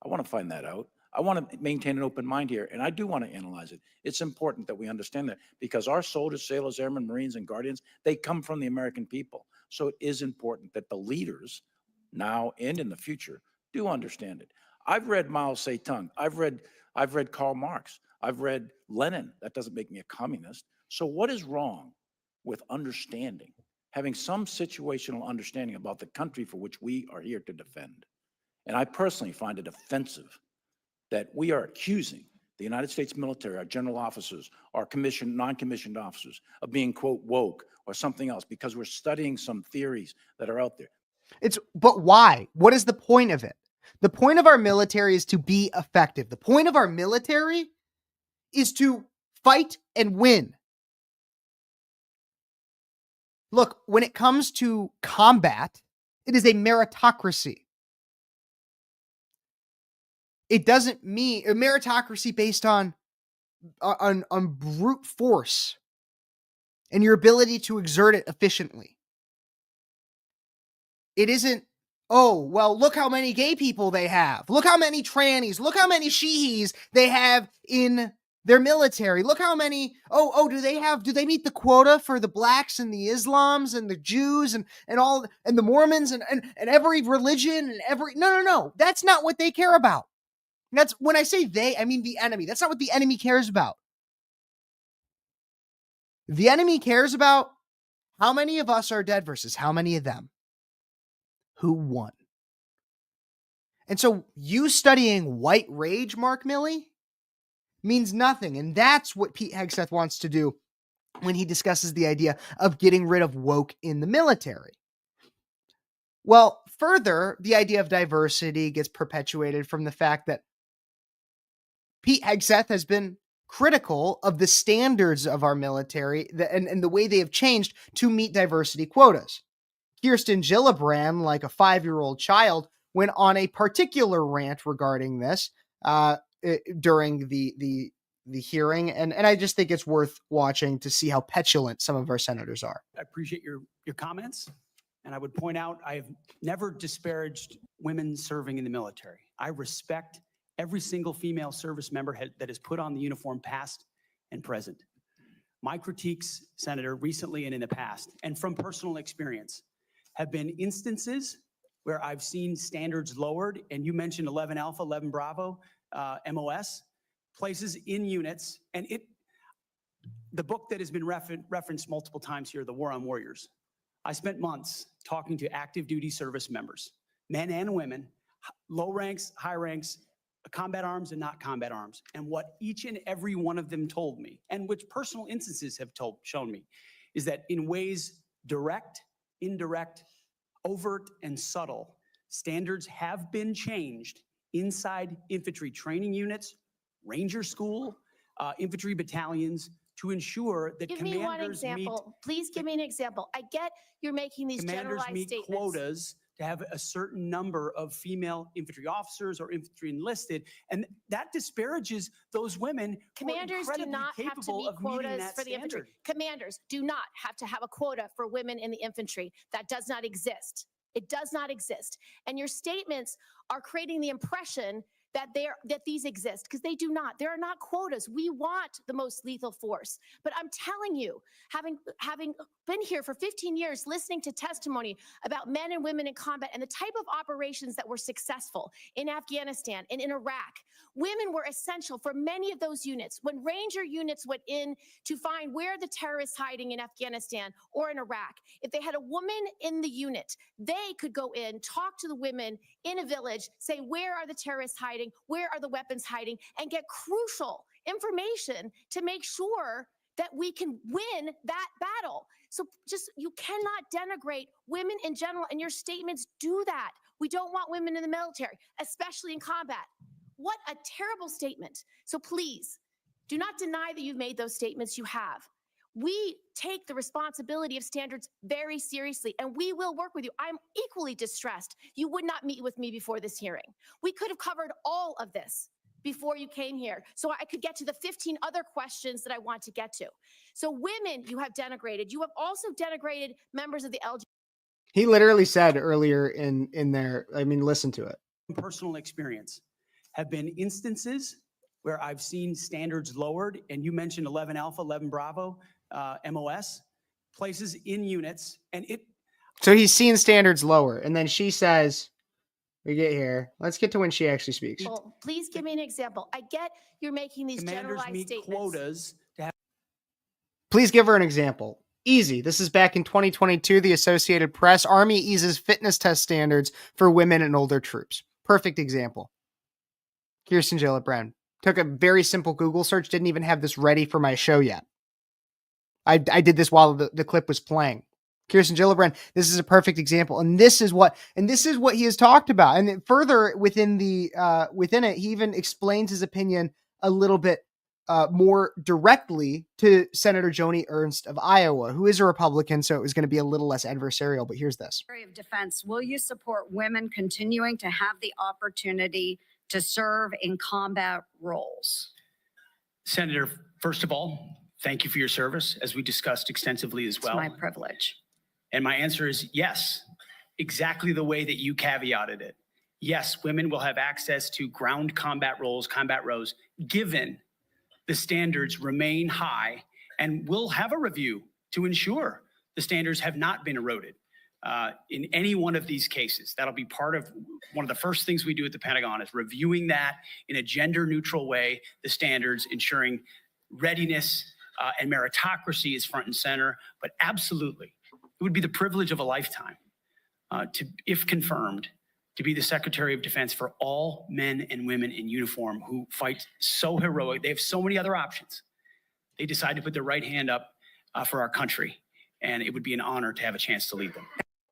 I want to find that out. I want to maintain an open mind here, and I do want to analyze it. It's important that we understand that, because our soldiers, sailors, airmen, Marines, and Guardians, they come from the American people. So it is important that the leaders now and in the future do understand it. I've read Mao Zedong. I've read Karl Marx. I've read Lenin. That doesn't make me a communist. So what is wrong with understanding, having some situational understanding about the country for which we are here to defend? And I personally find it offensive that we are accusing the United States military, our general officers, our commissioned, non-commissioned officers, of being, quote, woke or something else, because we're studying some theories that are out there. But why? What is the point of it? The point of our military is to be effective. The point of our military is to fight and win. Look, when it comes to combat, it is a meritocracy. It doesn't mean a meritocracy based on brute force and your ability to exert it efficiently. It isn't, oh, well, look how many gay people they have. Look how many trannies. Look how many shehis they have in their military. Look how many, do they meet the quota for the blacks and the Islams and the Jews and all, and the Mormons and every religion and every, no. That's not what they care about. That's when I say they, I mean the enemy. That's not what the enemy cares about. The enemy cares about how many of us are dead versus how many of them. Who won? And so you studying white rage, Mark Milley, means nothing. And that's what Pete Hegseth wants to do when he discusses the idea of getting rid of woke in the military. Well, further, the idea of diversity gets perpetuated from the fact that Pete Hegseth has been critical of the standards of our military and the way they have changed to meet diversity quotas. Kirsten Gillibrand, like a 5-year-old child, went on a particular rant regarding this during the hearing, and I just think it's worth watching to see how petulant some of our senators are. I appreciate your comments, and I would point out I have never disparaged women serving in the military. I respect every single female service member that has put on the uniform, past and present. My critiques, Senator, recently and in the past, and from personal experience, have been instances where I've seen standards lowered, and you mentioned 11 Alpha, 11 Bravo, MOS, places in units, and the book that has been referenced multiple times here, The War on Warriors. I spent months talking to active duty service members, men and women, low ranks, high ranks, combat arms and not combat arms. And what each and every one of them told me, and which personal instances have shown me, is that in ways direct, indirect, overt, and subtle, standards have been changed inside infantry training units, ranger school, infantry battalions, to ensure that Give me one commanders example. Please give me an example. I get you're making these commanders generalized meet statements. quotas to have a certain number of female infantry officers or infantry enlisted, and that disparages those women. Commanders do not have to be quotas for the infantry. Commanders do not have to have a quota for women in the infantry. That does not exist. It does not exist. And your statements are creating the impression that these exist, because they do not. There are not quotas. We want the most lethal force. But I'm telling you, having been here for 15 years, listening to testimony about men and women in combat and the type of operations that were successful in Afghanistan and in Iraq, women were essential for many of those units. When Ranger units went in to find where the terrorists hiding in Afghanistan or in Iraq, if they had a woman in the unit, they could go in, talk to the women in a village, say, where are the terrorists hiding? Where are the weapons hiding? And get crucial information to make sure that we can win that battle. So you cannot denigrate women in general, and your statements do that. We don't want women in the military, especially in combat. What a terrible statement. So please, do not deny that you've made those statements. You have. We take the responsibility of standards very seriously, and we will work with you. I'm equally distressed you would not meet with me before this hearing. We could have covered all of this before you came here, so I could get to the 15 other questions that I want to get to. So women, you have denigrated. You have also denigrated members of the LGBT. He literally said earlier in there, I mean, listen to it. Personal experience have been instances where I've seen standards lowered, and you mentioned 11 Alpha, 11 Bravo, MOS, places in units, and it. So he's seen standards lower, and then she says, we get here. Let's get to when she actually speaks. Well, please give me an example. I get you're making these generalized meet statements. Quotas to have. Please give her an example. Easy. This is back in 2022. The Associated Press. Army eases fitness test standards for women and older troops. Perfect example. Kirsten Gillibrand. Took a very simple Google search. Didn't even have this ready for my show yet. I did this while the clip was playing. Kirsten Gillibrand, this is a perfect example. And this is what he has talked about. And then further within it, he even explains his opinion a little bit more directly to Senator Joni Ernst of Iowa, who is a Republican, so it was going to be a little less adversarial. But here's this. Of Defense, will you support women continuing to have the opportunity to serve in combat roles? Senator, first of all, thank you for your service, as we discussed extensively as well. It's my privilege. And my answer is yes, exactly the way that you caveated it. Yes, women will have access to ground combat roles, given the standards remain high, and we'll have a review to ensure the standards have not been eroded in any one of these cases. That'll be part of one of the first things we do at the Pentagon, is reviewing that in a gender neutral way, the standards, ensuring readiness and meritocracy is front and center. But absolutely, it would be the privilege of a lifetime to, if confirmed, to be the Secretary of Defense for all men and women in uniform who fight so heroic. They have so many other options. They decide to put their right hand up for our country, and it would be an honor to have a chance to lead them.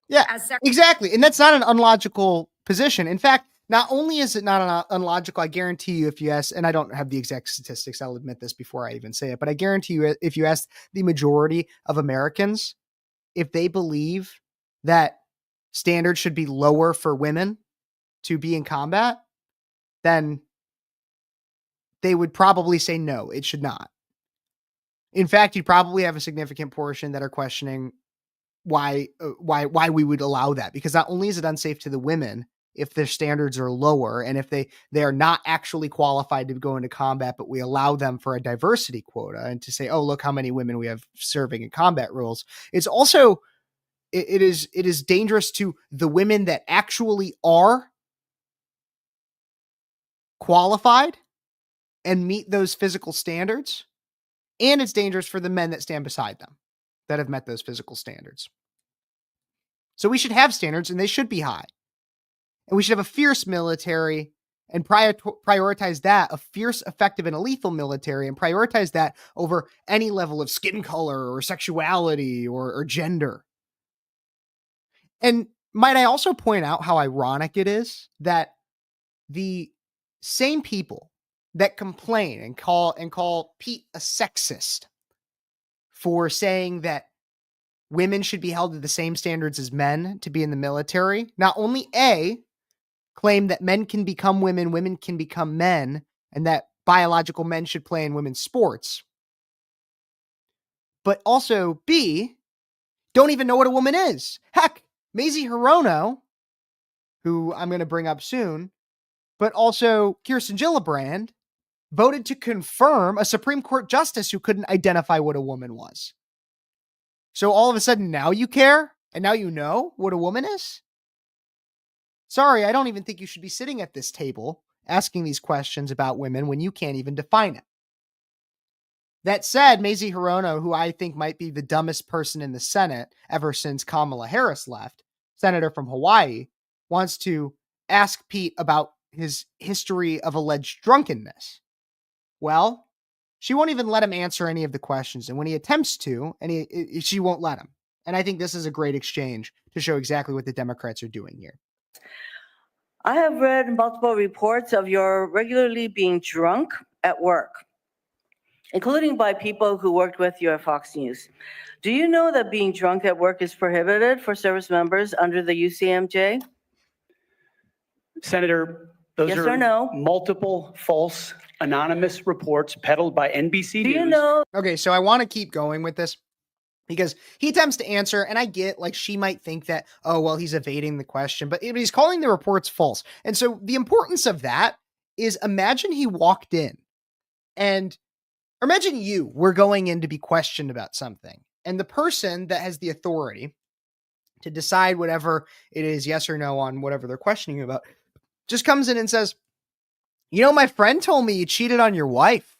Yeah, exactly. And that's not an unlogical position. In fact, not only is it not unlogical, I guarantee you if you ask, and I don't have the exact statistics, I'll admit this before I even say it, but I guarantee you if you ask the majority of Americans, if they believe that standards should be lower for women to be in combat, then they would probably say no, it should not. In fact, you'd probably have a significant portion that are questioning why we would allow that, because not only is it unsafe to the women if their standards are lower and if they are not actually qualified to go into combat, but we allow them for a diversity quota and to say, oh, look how many women we have serving in combat roles. It's also, it is dangerous to the women that actually are qualified and meet those physical standards. And it's dangerous for the men that stand beside them that have met those physical standards. So we should have standards, and they should be high. And we should have a fierce military and prioritize that, a fierce, effective, and a lethal military, and prioritize that over any level of skin color or sexuality or gender. And might I also point out how ironic it is that the same people that complain and call Pete a sexist for saying that women should be held to the same standards as men to be in the military, not only A, claim that men can become women, women can become men, and that biological men should play in women's sports, but also B, don't even know what a woman is. Heck, Mazie Hirono, who I'm going to bring up soon, but also Kirsten Gillibrand, voted to confirm a Supreme Court justice who couldn't identify what a woman was. So all of a sudden now you care? And now you know what a woman is? Sorry, I don't even think you should be sitting at this table asking these questions about women when you can't even define it. That said, Mazie Hirono, who I think might be the dumbest person in the Senate ever since Kamala Harris left, senator from Hawaii, wants to ask Pete about his history of alleged drunkenness. Well, she won't even let him answer any of the questions. And when he attempts to, she won't let him. And I think this is a great exchange to show exactly what the Democrats are doing here. I have read multiple reports of your regularly being drunk at work, including by people who worked with you at Fox News. Do you know that being drunk at work is prohibited for service members under the UCMJ? Senator, those Yes are or no? multiple false anonymous reports peddled by NBC Do News. you know? Okay, so I want to keep going with this because he attempts to answer, and I get, like, she might think that, oh, well, he's evading the question, but he's calling the reports false. And so the importance of that is, imagine he walked in and imagine you were going in to be questioned about something, and the person that has the authority to decide whatever it is, yes or no, on whatever they're questioning you about, just comes in and says, you know, my friend told me you cheated on your wife.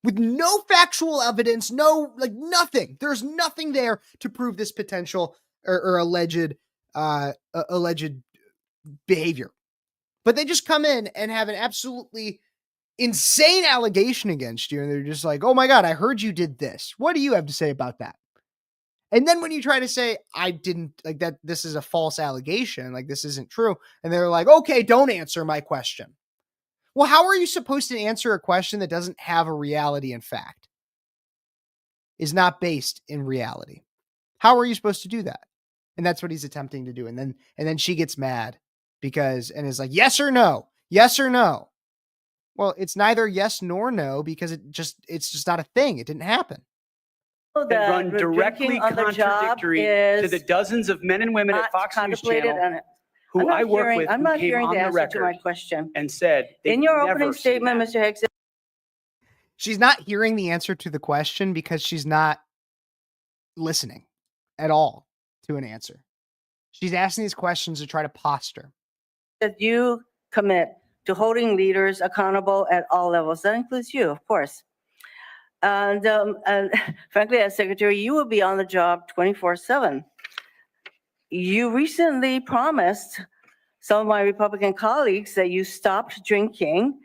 With no factual evidence, nothing. There's nothing there to prove this potential or alleged behavior. But they just come in and have an absolutely insane allegation against you. And they're just like, oh my God, I heard you did this. What do you have to say about that? And then when you try to say, I didn't, like, that this is a false allegation, like this isn't true. And they're like, okay, don't answer my question. Well, how are you supposed to answer a question that doesn't have a reality in fact? Is not based in reality. How are you supposed to do that? And that's what he's attempting to do. And then she gets mad and is like, yes or no? Yes or no? Well, it's neither yes nor no because it's just not a thing. It didn't happen. That run directly contradictory to the dozens of men and women at Fox News Channel who I work with, I'm who not came hearing on the the answer to my record question. and said, In your opening statement, Mr. Hegseth. She's not hearing the answer to the question because she's not listening at all to an answer. She's asking these questions to try to posture. That you commit to holding leaders accountable at all levels. That includes you, of course. And frankly, as secretary, you will be on the job 24/7. You recently promised some of my Republican colleagues that you stopped drinking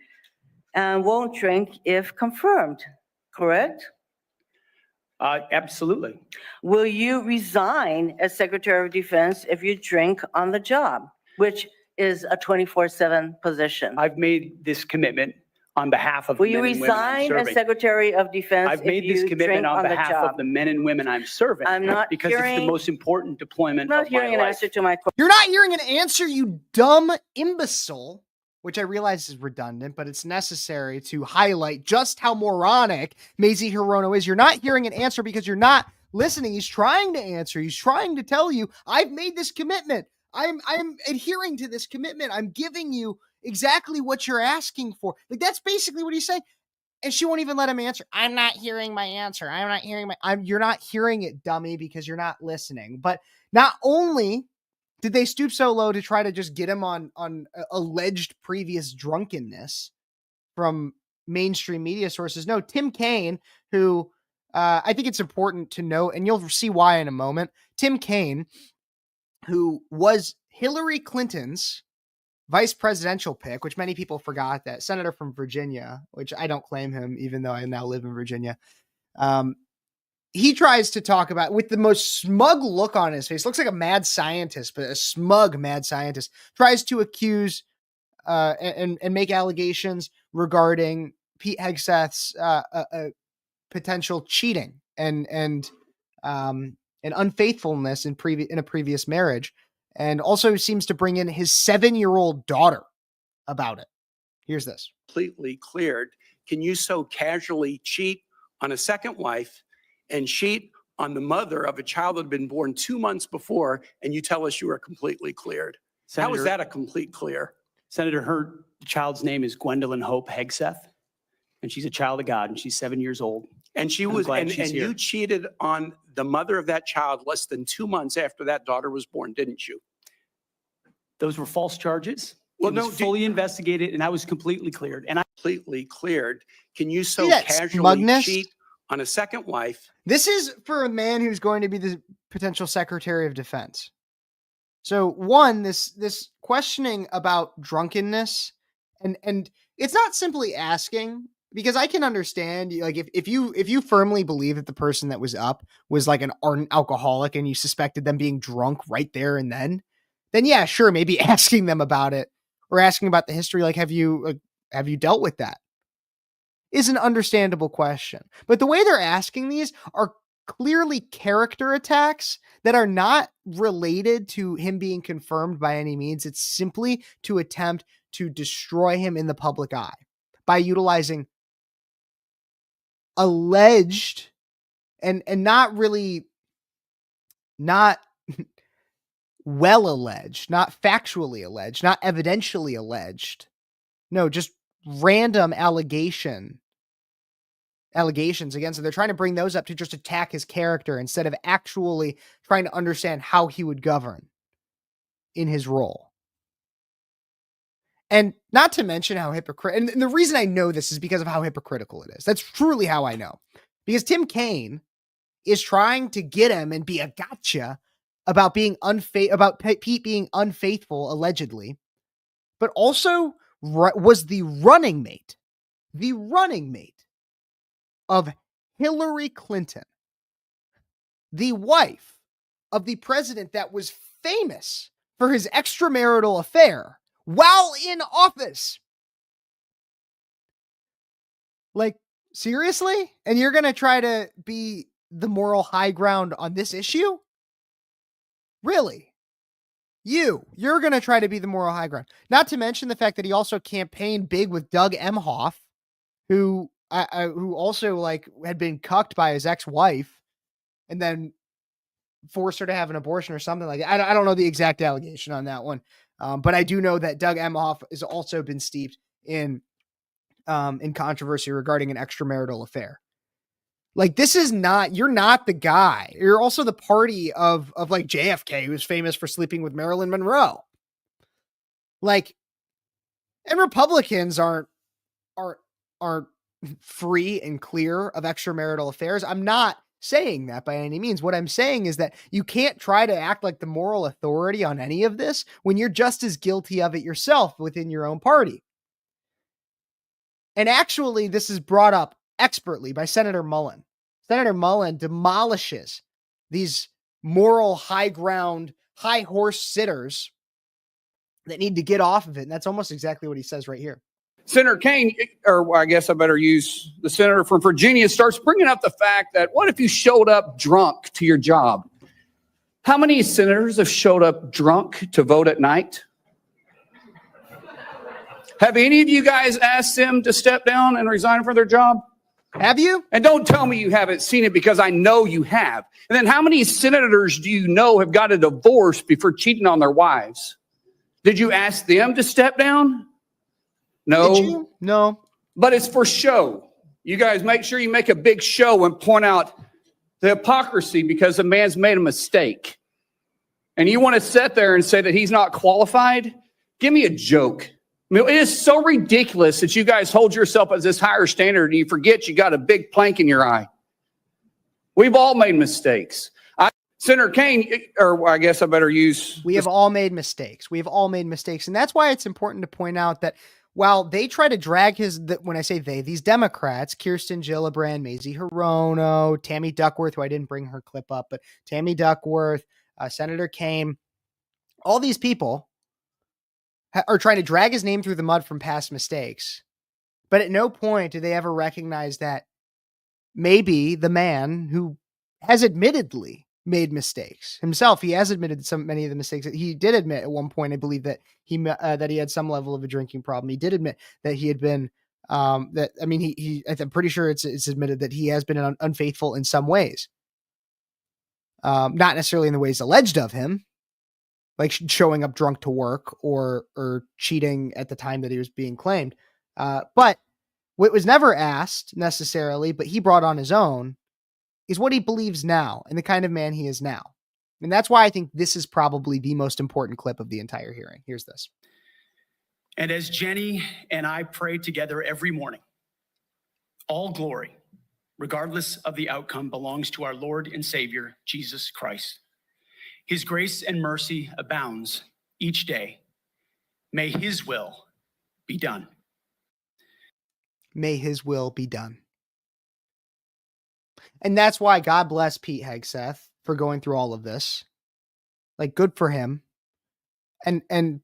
and won't drink if confirmed, correct? Absolutely. Will you resign as Secretary of Defense if you drink on the job, which is a 24/7 position? I've made this commitment on behalf of Will the you men and women I'm resign serving. as Secretary of Defense I've if made this you commitment drink on on the behalf job? of the men and women I'm serving. I'm not because it's the hearing- most important deployment I'm not of my hearing an life. answer to my question. You're not hearing an answer, you dumb imbecile, which I realize is redundant, but it's necessary to highlight just how moronic Mazie Hirono is. You're not hearing an answer because you're not listening. He's trying to answer. He's trying to tell you, I've made this commitment. I'm adhering to this commitment. I'm giving you exactly what you're asking for. Like, that's basically what he's saying. And she won't even let him answer. I'm not hearing my answer. I'm not hearing you're not hearing it, dummy, because you're not listening. But not only did they stoop so low to try to just get him on alleged previous drunkenness from mainstream media sources. No, Tim Kaine, who I think it's important to note, and you'll see why in a moment. Tim Kaine, who was Hillary Clinton's vice presidential pick, which many people forgot, that senator from Virginia, which I don't claim him, even though I now live in Virginia. He tries to talk about, with the most smug look on his face, looks like a mad scientist, but a smug mad scientist, tries to accuse and make allegations regarding Pete Hegseth's potential cheating and and unfaithfulness in a previous marriage, and also seems to bring in his 7-year-old daughter about it. Here's this. Completely cleared. Can you so casually cheat on a second wife and cheat on the mother of a child that had been born 2 months before, and you tell us you are completely cleared? How is that a complete clear? Senator, her child's name is Gwendolyn Hope Hegseth, and she's a child of God, and she's 7 years old. And she was, and you cheated on the mother of that child less than 2 months after that daughter was born, didn't you? Those were false charges. Well, It was fully investigated, and I was completely cleared. And I completely cleared. Can you so See that casually smugness? cheat on a second wife? This is for a man who's going to be the potential Secretary of Defense. So one, this questioning about drunkenness, and it's not simply asking, because I can understand, like, if you firmly believe that the person that was up was like an ardent alcoholic and you suspected them being drunk right there and then yeah, sure, maybe asking them about it or asking about the history, like, have you dealt with that, is an understandable question. But the way they're asking these are clearly character attacks that are not related to him being confirmed by any means. It's simply to attempt to destroy him in the public eye by utilizing alleged and not really, not well alleged, not factually alleged, not evidentially alleged. No, just random allegations against him. They're trying to bring those up to just attack his character instead of actually trying to understand how he would govern in his role. And not to mention how hypocritical, and the reason I know this is because of how hypocritical it is. That's truly how I know. Because Tim Kaine is trying to get him and be a gotcha about being about Pete being unfaithful, allegedly, but also was the running mate of Hillary Clinton, the wife of the president that was famous for his extramarital affair while in office. Like, seriously? And you're going to try to be the moral high ground on this issue? Really? You're going to try to be the moral high ground. Not to mention the fact that he also campaigned big with Doug Emhoff, who also like had been cucked by his ex-wife and then forced her to have an abortion or something like that. I don't know the exact allegation on that one. But I do know that Doug Emhoff has also been steeped in controversy regarding an extramarital affair. Like, this is not, you're not the guy. You're also the party of like JFK, who's famous for sleeping with Marilyn Monroe. Like, and Republicans aren't free and clear of extramarital affairs. I'm not saying that by any means. What I'm saying is that you can't try to act like the moral authority on any of this when you're just as guilty of it yourself within your own party. And actually, this is brought up expertly by Senator Mullen. Senator Mullen demolishes these moral high ground, high horse sitters that need to get off of it. And that's almost exactly what he says right here. Senator Kaine, or I guess I better use the senator from Virginia, starts bringing up the fact that what if you showed up drunk to your job? How many senators have showed up drunk to vote at night? Have any of you guys asked them to step down and resign from their job? Have you? And don't tell me you haven't seen it, because I know you have. And then how many senators do you know have got a divorce before cheating on their wives? Did you ask them to step down? No. Did you? No. But it's for show. You guys make sure you make a big show and point out the hypocrisy because the man's made a mistake. And you want to sit there and say that he's not qualified? Give me a joke. I mean, it is so ridiculous that you guys hold yourself as this higher standard and you forget you got a big plank in your eye. We've all made mistakes. Senator Kaine, or I guess I better use... We have all made mistakes. We have all made mistakes. And that's why it's important to point out that while they try to drag when I say they, these Democrats, Kirsten Gillibrand, Mazie Hirono, Tammy Duckworth, who I didn't bring her clip up, but Tammy Duckworth, Senator Kaine, all these people are trying to drag his name through the mud from past mistakes. But at no point do they ever recognize that maybe the man who has admittedly made mistakes himself. He has admitted many of the mistakes that he did admit at one point. I believe that he had some level of a drinking problem. He did admit that he had been I'm pretty sure it's admitted that he has been unfaithful in some ways. Not necessarily in the ways alleged of him, like showing up drunk to work or cheating at the time that he was being claimed. But what was never asked necessarily, but he brought on his own, is what he believes now and the kind of man he is now. And that's why I think this is probably the most important clip of the entire hearing. Here's this. And as Jenny and I pray together every morning, all glory, regardless of the outcome, belongs to our Lord and Savior, Jesus Christ. His grace and mercy abounds each day. May his will be done. May his will be done. And that's why God bless Pete Hegseth for going through all of this. Like, good for him. And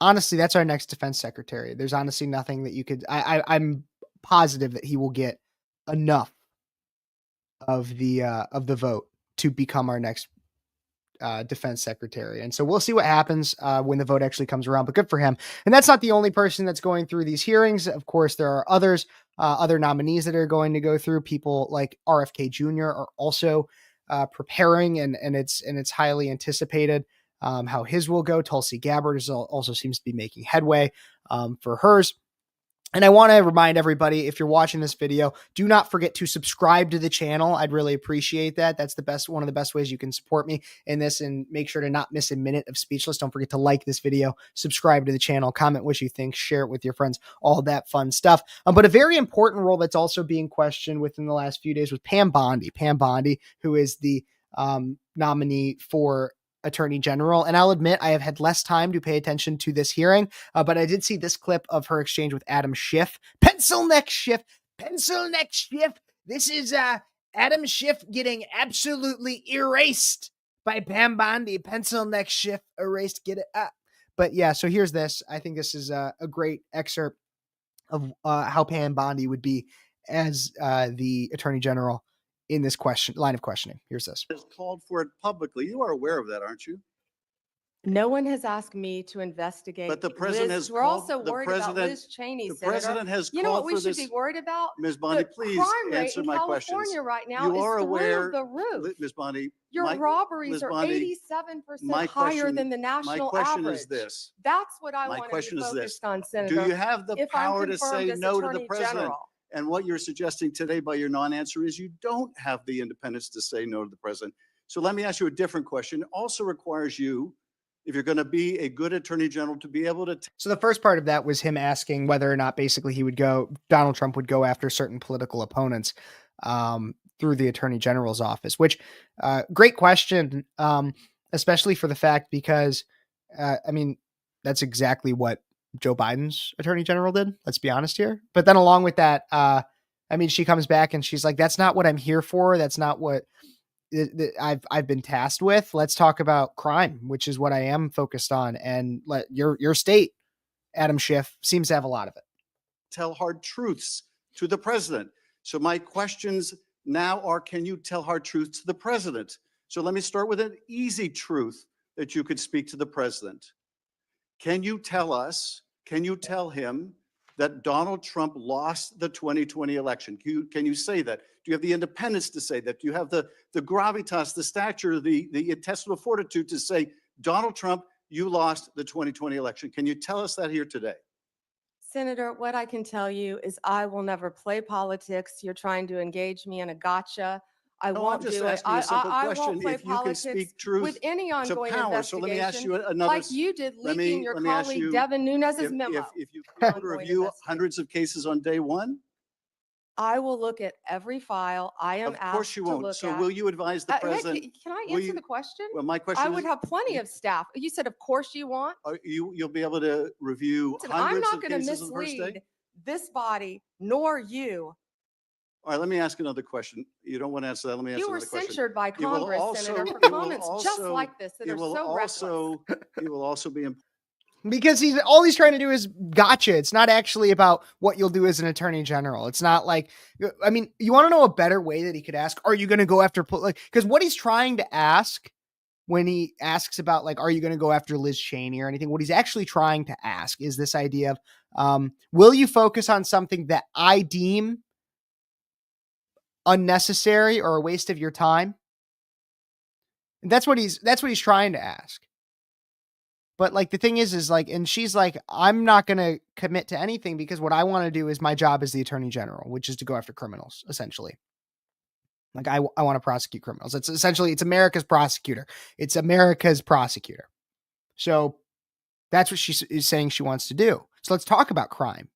honestly, that's our next defense secretary. There's honestly nothing that you could, I'm positive that he will get enough of the vote to become our next defense secretary. And so we'll see what happens when the vote actually comes around, but good for him. And that's not the only person that's going through these hearings. Of course, there are others, other nominees that are going to go through. People like RFK Jr. are also preparing, and it's highly anticipated how his will go. Tulsi Gabbard also seems to be making headway for hers. And I want to remind everybody, if you're watching this video, do not forget to subscribe to the channel. I'd really appreciate that. That's one of the best ways you can support me in this, and make sure to not miss a minute of Speechless. Don't forget to like this video, subscribe to the channel, comment what you think, share it with your friends, all that fun stuff. But a very important role that's also being questioned within the last few days was Pam Bondi. Pam Bondi, who is the nominee for Attorney General. And I'll admit, I have had less time to pay attention to this hearing, but I did see this clip of her exchange with Adam Schiff. Pencil neck Schiff. This is Adam Schiff getting absolutely erased by Pam Bondi. Pencil neck Schiff erased. Get it up. But yeah, so here's this. I think this is a great excerpt of how Pam Bondi would be as the Attorney General in this line of questioning. Here's this. Has called for it publicly. You are aware of that, aren't you? No one has asked me to investigate. But the president has We're called, also the worried president, about Liz Cheney, the Senator. president has You know what called we for should this. be worried about? Ms. Bondi, The please crime rate answer in my California questions. right now You is are through aware, the roof. Ms. Bondi, Your robberies Ms. are Bondi, 87% higher than the my national question average. is this. That's what I My want to question be is focused this. on, Senator. Do you have the if I'm power to confirmed say as no to the Attorney president? General. And what you're suggesting today by your non-answer is you don't have the independence to say no to the president. So let me ask you a different question. It also requires you, if you're going to be a good attorney general, to be able to. So the first part of that was him asking whether or not basically Donald Trump would go after certain political opponents through the attorney general's office, which great question, especially for the fact because, that's exactly what Joe Biden's attorney general did. Let's be honest here. But then along with that, she comes back and she's like, that's not what I'm here for. That's not what I've been tasked with. Let's talk about crime, which is what I am focused on. And let your state, Adam Schiff, seems to have a lot of it. Tell hard truths to the president. So my questions now are, can you tell hard truths to the president? So let me start with an easy truth that you could speak to the president. Can you tell him that Donald Trump lost the 2020 election? Can you say that? Do you have the independence to say that? Do you have the gravitas, the stature, the intestinal fortitude to say, Donald Trump, you lost the 2020 election? Can you tell us that here today? Senator, what I can tell you is I will never play politics. You're trying to engage me in a gotcha. I won't do it. I won't play politics with any ongoing investigation. So let me ask you another. Like you did leaking your colleague Devin Nunes's memo. If you could review hundreds of cases on day one? I will look at every file I am asked to look at. Of course you won't. So will you advise the president? Can I answer the question? Well, my question I would have plenty of staff. You said, of course you want. You'll be able to review hundreds of cases on the first day? I'm not going to mislead this body nor you. All right, let me ask another question. You don't want to answer that. Let me answer another question. You were censured by Congress, Senator, for comments just like this that are so reckless. You will also be Because all he's trying to do is gotcha. It's not actually about what you'll do as an attorney general. It's not like, I mean, you want to know a better way that he could ask, are you going to go after, because what he's trying to ask when he asks about like, are you going to go after Liz Cheney or anything? What he's actually trying to ask is this idea of, will you focus on something that I deem unnecessary or a waste of your time? And that's what he's trying to ask. But like, the thing is like, and she's like, I'm not going to commit to anything because what I want to do is my job as the attorney general, which is to go after criminals, essentially. Like I want to prosecute criminals. It's essentially, it's America's prosecutor. It's America's prosecutor. So that's what she is saying she wants to do. So let's talk about crime.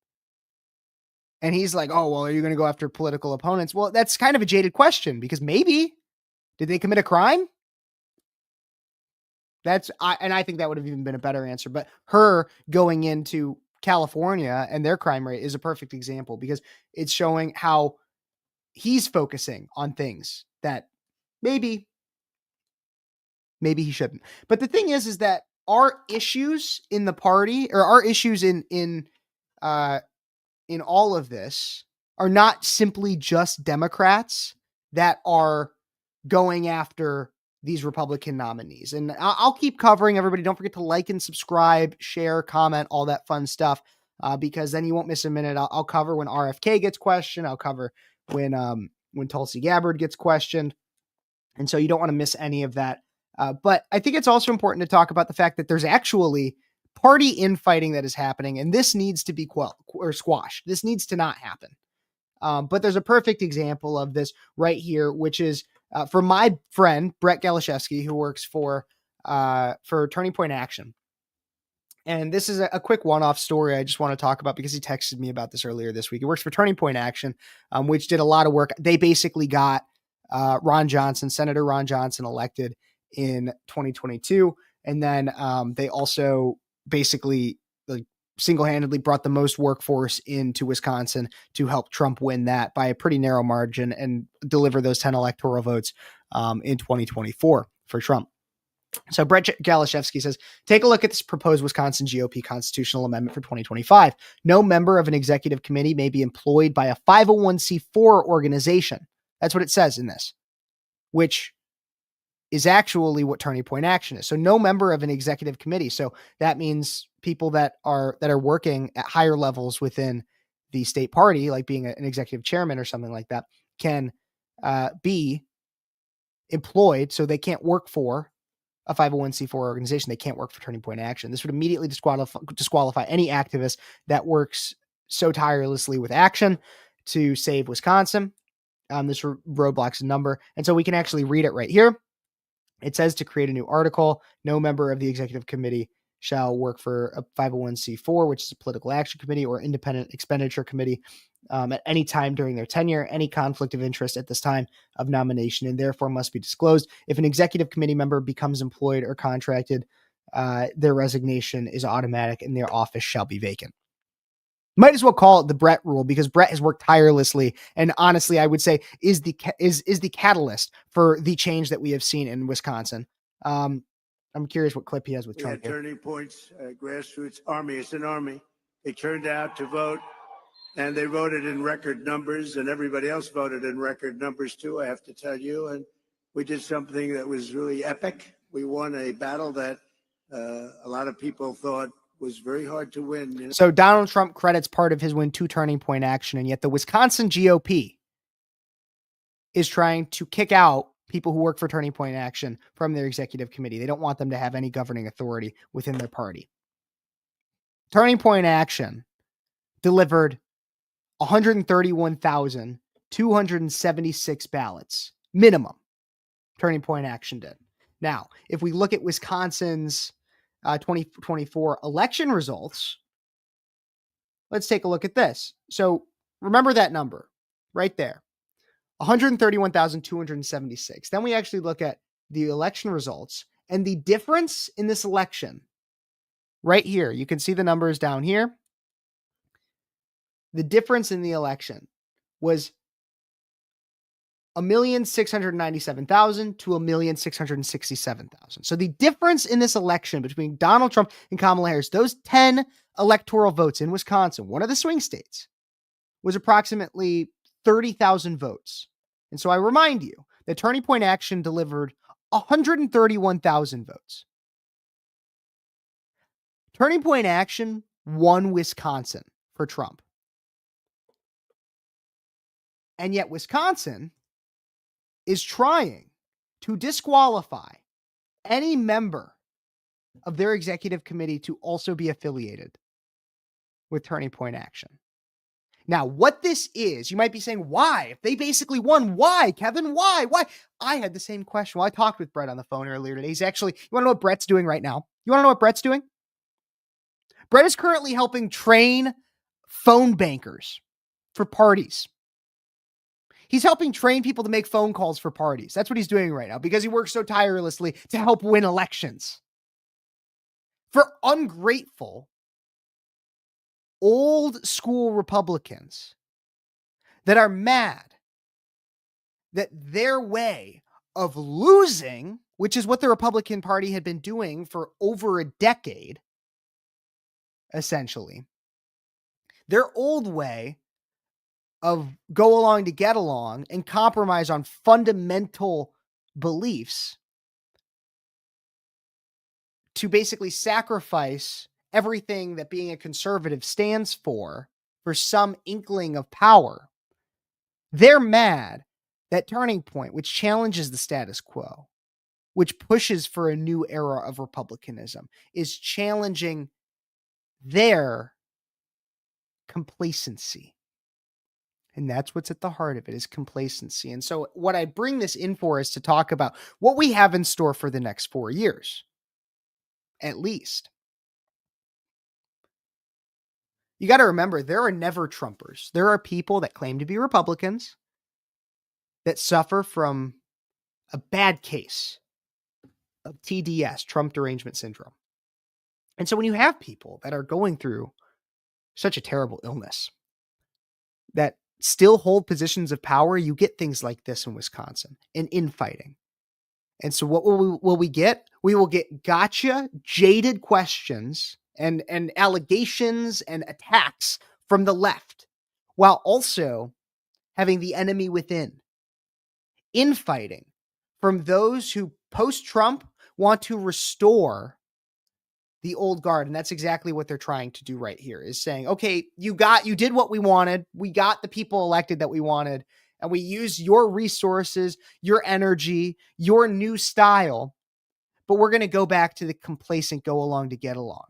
And he's like, oh, well, are you going to go after political opponents? Well, that's kind of a jaded question because maybe, did they commit a crime? And I think that would have even been a better answer. But her going into California and their crime rate is a perfect example because it's showing how he's focusing on things that maybe he shouldn't. But the thing is that our issues in the party or our issues in all of this are not simply just Democrats that are going after these Republican nominees. And I'll keep covering everybody. Don't forget to like and subscribe, share, comment, all that fun stuff, because then you won't miss a minute. I'll cover when RFK gets questioned. I'll cover when Tulsi Gabbard gets questioned. And so you don't want to miss any of that. But I think it's also important to talk about the fact that there's actually party infighting that is happening, and this needs to be squashed. This needs to not happen. But there's a perfect example of this right here, which is for my friend, Brett Galashevsky, who works for Turning Point Action. And this is a quick one-off story I just want to talk about because he texted me about this earlier this week. He works for Turning Point Action, which did a lot of work. They basically got Senator Ron Johnson elected in 2022. And then they also basically single-handedly brought the most workforce into Wisconsin to help Trump win that by a pretty narrow margin and deliver those 10 electoral votes in 2024 for Trump. So Brett Galashevsky says, take a look at this proposed Wisconsin GOP constitutional amendment for 2025. No member of an executive committee may be employed by a 501c4 organization. That's what it says in this, which is actually what Turning Point Action is. So no member of an executive committee. So that means people that are working at higher levels within the state party, like being an executive chairman or something like that, can be employed. So they can't work for a 501c4 organization. They can't work for Turning Point Action. This would immediately disqualify any activist that works so tirelessly with Action to save Wisconsin. This roadblocks a number. And so we can actually read it right here. It says to create a new article, no member of the executive committee shall work for a 501c4, which is a political action committee or independent expenditure committee at any time during their tenure. Any conflict of interest at this time of nomination and therefore must be disclosed. If an executive committee member becomes employed or contracted, their resignation is automatic and their office shall be vacant. Might as well call it the Brett rule because Brett has worked tirelessly and honestly, I would say is the catalyst for the change that we have seen in Wisconsin. I'm curious what clip he has with Trump. Turning Point's grassroots army. It's an army. They turned out to vote and they voted in record numbers and everybody else voted in record numbers too, I have to tell you. And we did something that was really epic. We won a battle that a lot of people thought was very hard to win. You know? So Donald Trump credits part of his win to Turning Point Action, and yet the Wisconsin GOP is trying to kick out people who work for Turning Point Action from their executive committee. They don't want them to have any governing authority within their party. Turning Point Action delivered 131,276 ballots, minimum. Turning Point Action did. Now, if we look at Wisconsin's 2024 election results, let's take a look at this. So remember that number right there, 131,276. Then we actually look at the election results and the difference in this election right here. You can see the numbers down here. The difference in the election was 1,697,000 to 1,667,000. So the difference in this election between Donald Trump and Kamala Harris, those 10 electoral votes in Wisconsin, one of the swing states, was approximately 30,000 votes. And so I remind you that Turning Point Action delivered 131,000 votes. Turning Point Action won Wisconsin for Trump. And yet Wisconsin is trying to disqualify any member of their executive committee to also be affiliated with Turning Point Action. Now, what this is, you might be saying, why? If they basically won, why, Kevin? Why? I had the same question. Well, I talked with Brett on the phone earlier today. He's actually, you want to know what Brett's doing right now? You want to know what Brett's doing? Brett is currently helping train phone bankers for parties. He's helping train people to make phone calls for parties. That's what he's doing right now because he works so tirelessly to help win elections. For ungrateful, old school Republicans that are mad that their way of losing, which is what the Republican Party had been doing for over a decade, essentially, their old way of go along to get along and compromise on fundamental beliefs to basically sacrifice everything that being a conservative stands for some inkling of power. They're mad that Turning Point, which challenges the status quo, which pushes for a new era of republicanism, is challenging their complacency. And that's what's at the heart of it, is complacency. And so what I bring this in for is to talk about what we have in store for the next 4 years, at least. You got to remember, there are never Trumpers. There are people that claim to be Republicans that suffer from a bad case of TDS, Trump Derangement Syndrome. And so when you have people that are going through such a terrible illness that still hold positions of power, you get things like this in Wisconsin and infighting. And so what will we get? We will get gotcha, jaded questions and allegations and attacks from the left, while also having the enemy within. Infighting from those who post-Trump want to restore the old guard. And that's exactly what they're trying to do right here, is saying, okay, you did what we wanted. We got the people elected that we wanted, and we use your resources, your energy, your new style, but we're going to go back to the complacent go along to get along.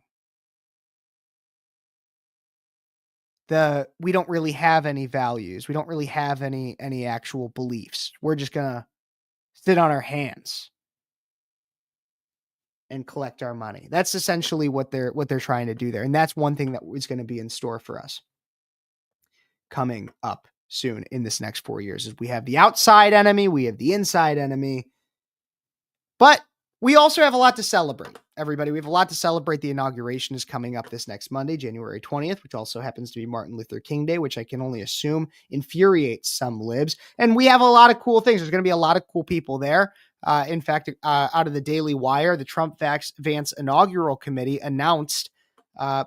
We don't really have any values. We don't really have any actual beliefs. We're just going to sit on our hands and collect our money. That's essentially what they're trying to do there. And that's one thing that is going to be in store for us coming up soon in this next 4 years, is we have the outside enemy, we have the inside enemy, but we also have a lot to celebrate. Everybody, we have a lot to celebrate. The inauguration is coming up this next Monday, January 20th, which also happens to be Martin Luther King Day, which I can only assume infuriates some libs. And we have a lot of cool things. There's going to be a lot of cool people there. In fact, out of the Daily Wire, the Trump Vance Inaugural Committee announced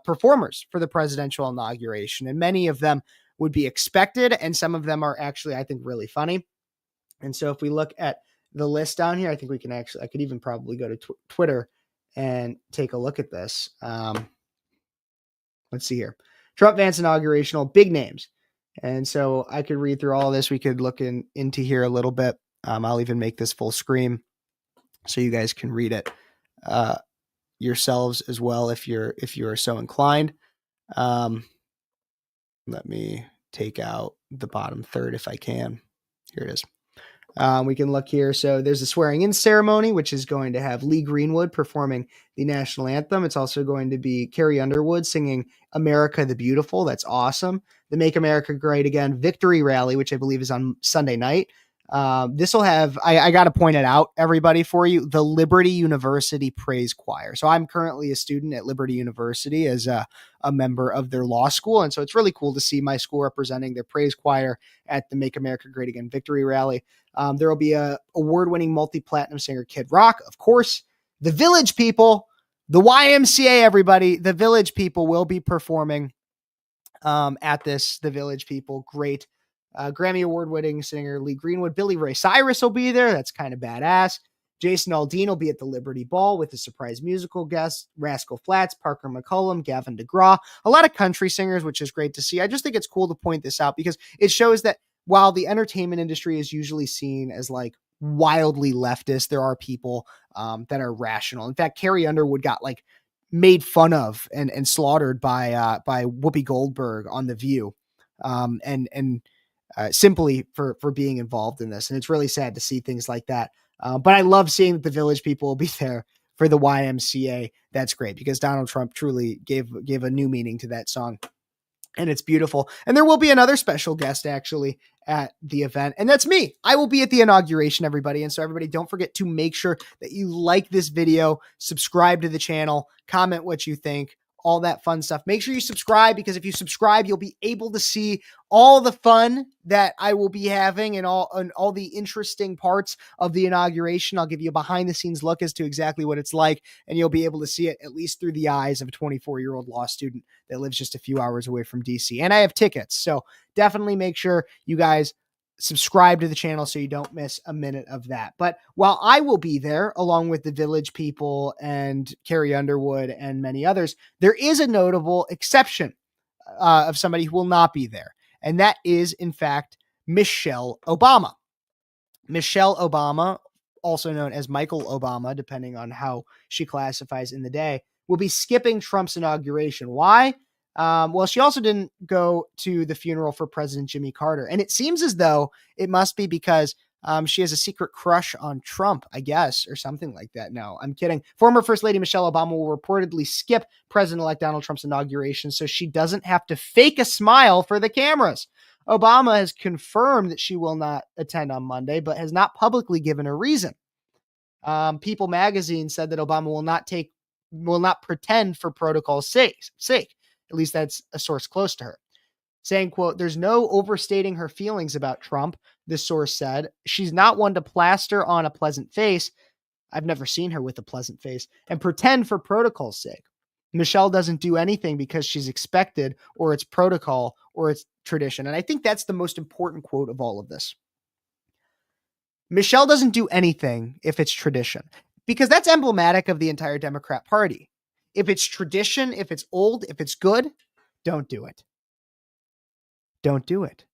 performers for the presidential inauguration, and many of them would be expected, and some of them are actually, I think, really funny. And so if we look at the list down here, I think we can actually, I could even probably go to Twitter and take a look at this. Let's see here. Trump Vance inaugurational, big names. And so I could read through all this. We could look into here a little bit. I'll even make this full screen so you guys can read it yourselves as well if you're so inclined. Let me take out the bottom third if I can. Here it is. We can look here. So there's a swearing in ceremony, which is going to have Lee Greenwood performing the national anthem. It's also going to be Carrie Underwood singing America the Beautiful. That's awesome. The Make America Great Again victory rally, which I believe is on Sunday night. This will have, I got to point it out, everybody, for you, the Liberty University Praise Choir. So I'm currently a student at Liberty University as a member of their law school. And so it's really cool to see my school representing their praise choir at the Make America Great Again Victory Rally. There will be a award-winning multi-platinum singer, Kid Rock, of course, the Village People, the YMCA, everybody, the Village People will be performing at this. The Village People, great. Grammy Award-winning singer Lee Greenwood, Billy Ray Cyrus will be there. That's kind of badass. Jason Aldean will be at the Liberty Ball with a surprise musical guest, Rascal Flatts, Parker McCollum, Gavin DeGraw, a lot of country singers, which is great to see. I just think it's cool to point this out because it shows that while the entertainment industry is usually seen as like wildly leftist, there are people that are rational. In fact, Carrie Underwood got like made fun of and slaughtered by Whoopi Goldberg on The View. Simply for being involved in this. And it's really sad to see things like that. But I love seeing that the Village People will be there for the YMCA. That's great because Donald Trump truly gave a new meaning to that song. And it's beautiful. And there will be another special guest actually at the event. And that's me. I will be at the inauguration, everybody. And so everybody, don't forget to make sure that you like this video, subscribe to the channel, comment what you think, all that fun stuff. Make sure you subscribe because if you subscribe, you'll be able to see all the fun that I will be having and all the interesting parts of the inauguration. I'll give you a behind the scenes look as to exactly what it's like, and you'll be able to see it at least through the eyes of a 24-year-old law student that lives just a few hours away from DC. And I have tickets. So definitely make sure you guys subscribe to the channel so you don't miss a minute of that. But while I will be there along with the Village People and Carrie Underwood and many others, there is a notable exception of somebody who will not be there. And that is, in fact, Michelle Obama. Michelle Obama, also known as Michael Obama, depending on how she classifies in the day, will be skipping Trump's inauguration. Why? Well, she also didn't go to the funeral for President Jimmy Carter. And it seems as though it must be because she has a secret crush on Trump, I guess, or something like that. No, I'm kidding. Former First Lady Michelle Obama will reportedly skip President-elect Donald Trump's inauguration so she doesn't have to fake a smile for the cameras. Obama has confirmed that she will not attend on Monday, but has not publicly given a reason. People magazine said that Obama will not pretend for protocol's sake. At least that's a source close to her. Saying, quote, "There's no overstating her feelings about Trump," this source said. "She's not one to plaster on a pleasant face." I've never seen her with a pleasant face. "And pretend for protocol's sake. Michelle doesn't do anything because she's expected or it's protocol or it's tradition." And I think that's the most important quote of all of this. Michelle doesn't do anything if it's tradition, because that's emblematic of the entire Democrat Party. If it's tradition, if it's old, if it's good, don't do it. Don't do it.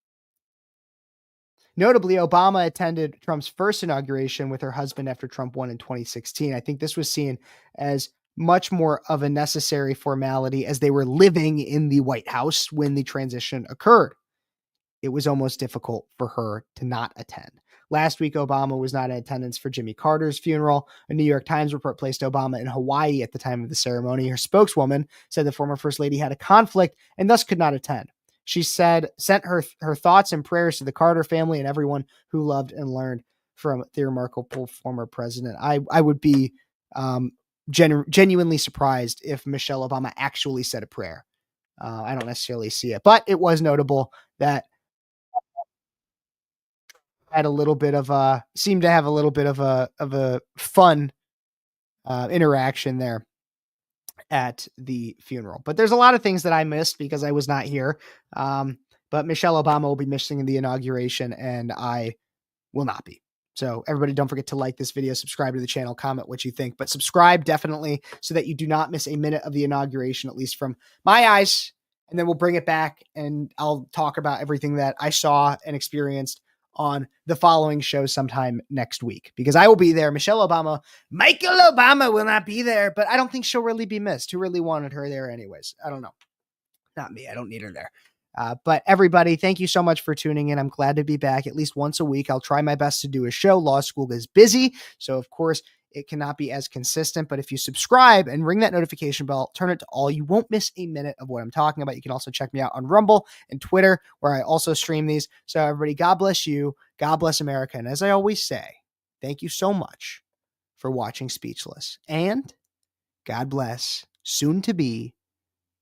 Notably, Obama attended Trump's first inauguration with her husband after Trump won in 2016. I think this was seen as much more of a necessary formality as they were living in the White House when the transition occurred. It was almost difficult for her to not attend. Last week, Obama was not in attendance for Jimmy Carter's funeral. A New York Times report placed Obama in Hawaii at the time of the ceremony. Her spokeswoman said the former First Lady had a conflict and thus could not attend. She sent her thoughts and prayers to the Carter family and everyone who loved and learned from the remarkable former president. I would be genuinely surprised if Michelle Obama actually said a prayer. I don't necessarily see it, but it was notable that had a little bit of seemed to have a little bit of a fun interaction there at the funeral. But there's a lot of things that I missed because I was not here. But Michelle Obama will be missing the inauguration and I will not be. So everybody, don't forget to like this video, subscribe to the channel, comment what you think, but subscribe definitely so that you do not miss a minute of the inauguration, at least from my eyes. And then we'll bring it back and I'll talk about everything that I saw and experienced on the following show sometime next week, because I will be there. Michelle Obama, Michael Obama will not be there, but I don't think she'll really be missed. Who really wanted her there anyways? I don't know. Not me. I don't need her there. But everybody, thank you so much for tuning in. I'm glad to be back at least once a week. I'll try my best to do a show. Law school is busy. So of course, it cannot be as consistent. But if you subscribe and ring that notification bell, turn it to all, you won't miss a minute of what I'm talking about. You can also check me out on Rumble and Twitter, where I also stream these. So everybody, God bless you. God bless America. And as I always say, thank you so much for watching Speechless. And God bless soon to be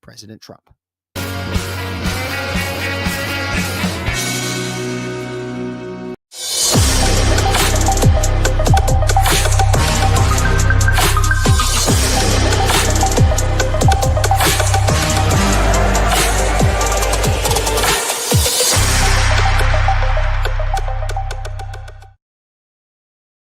President Trump.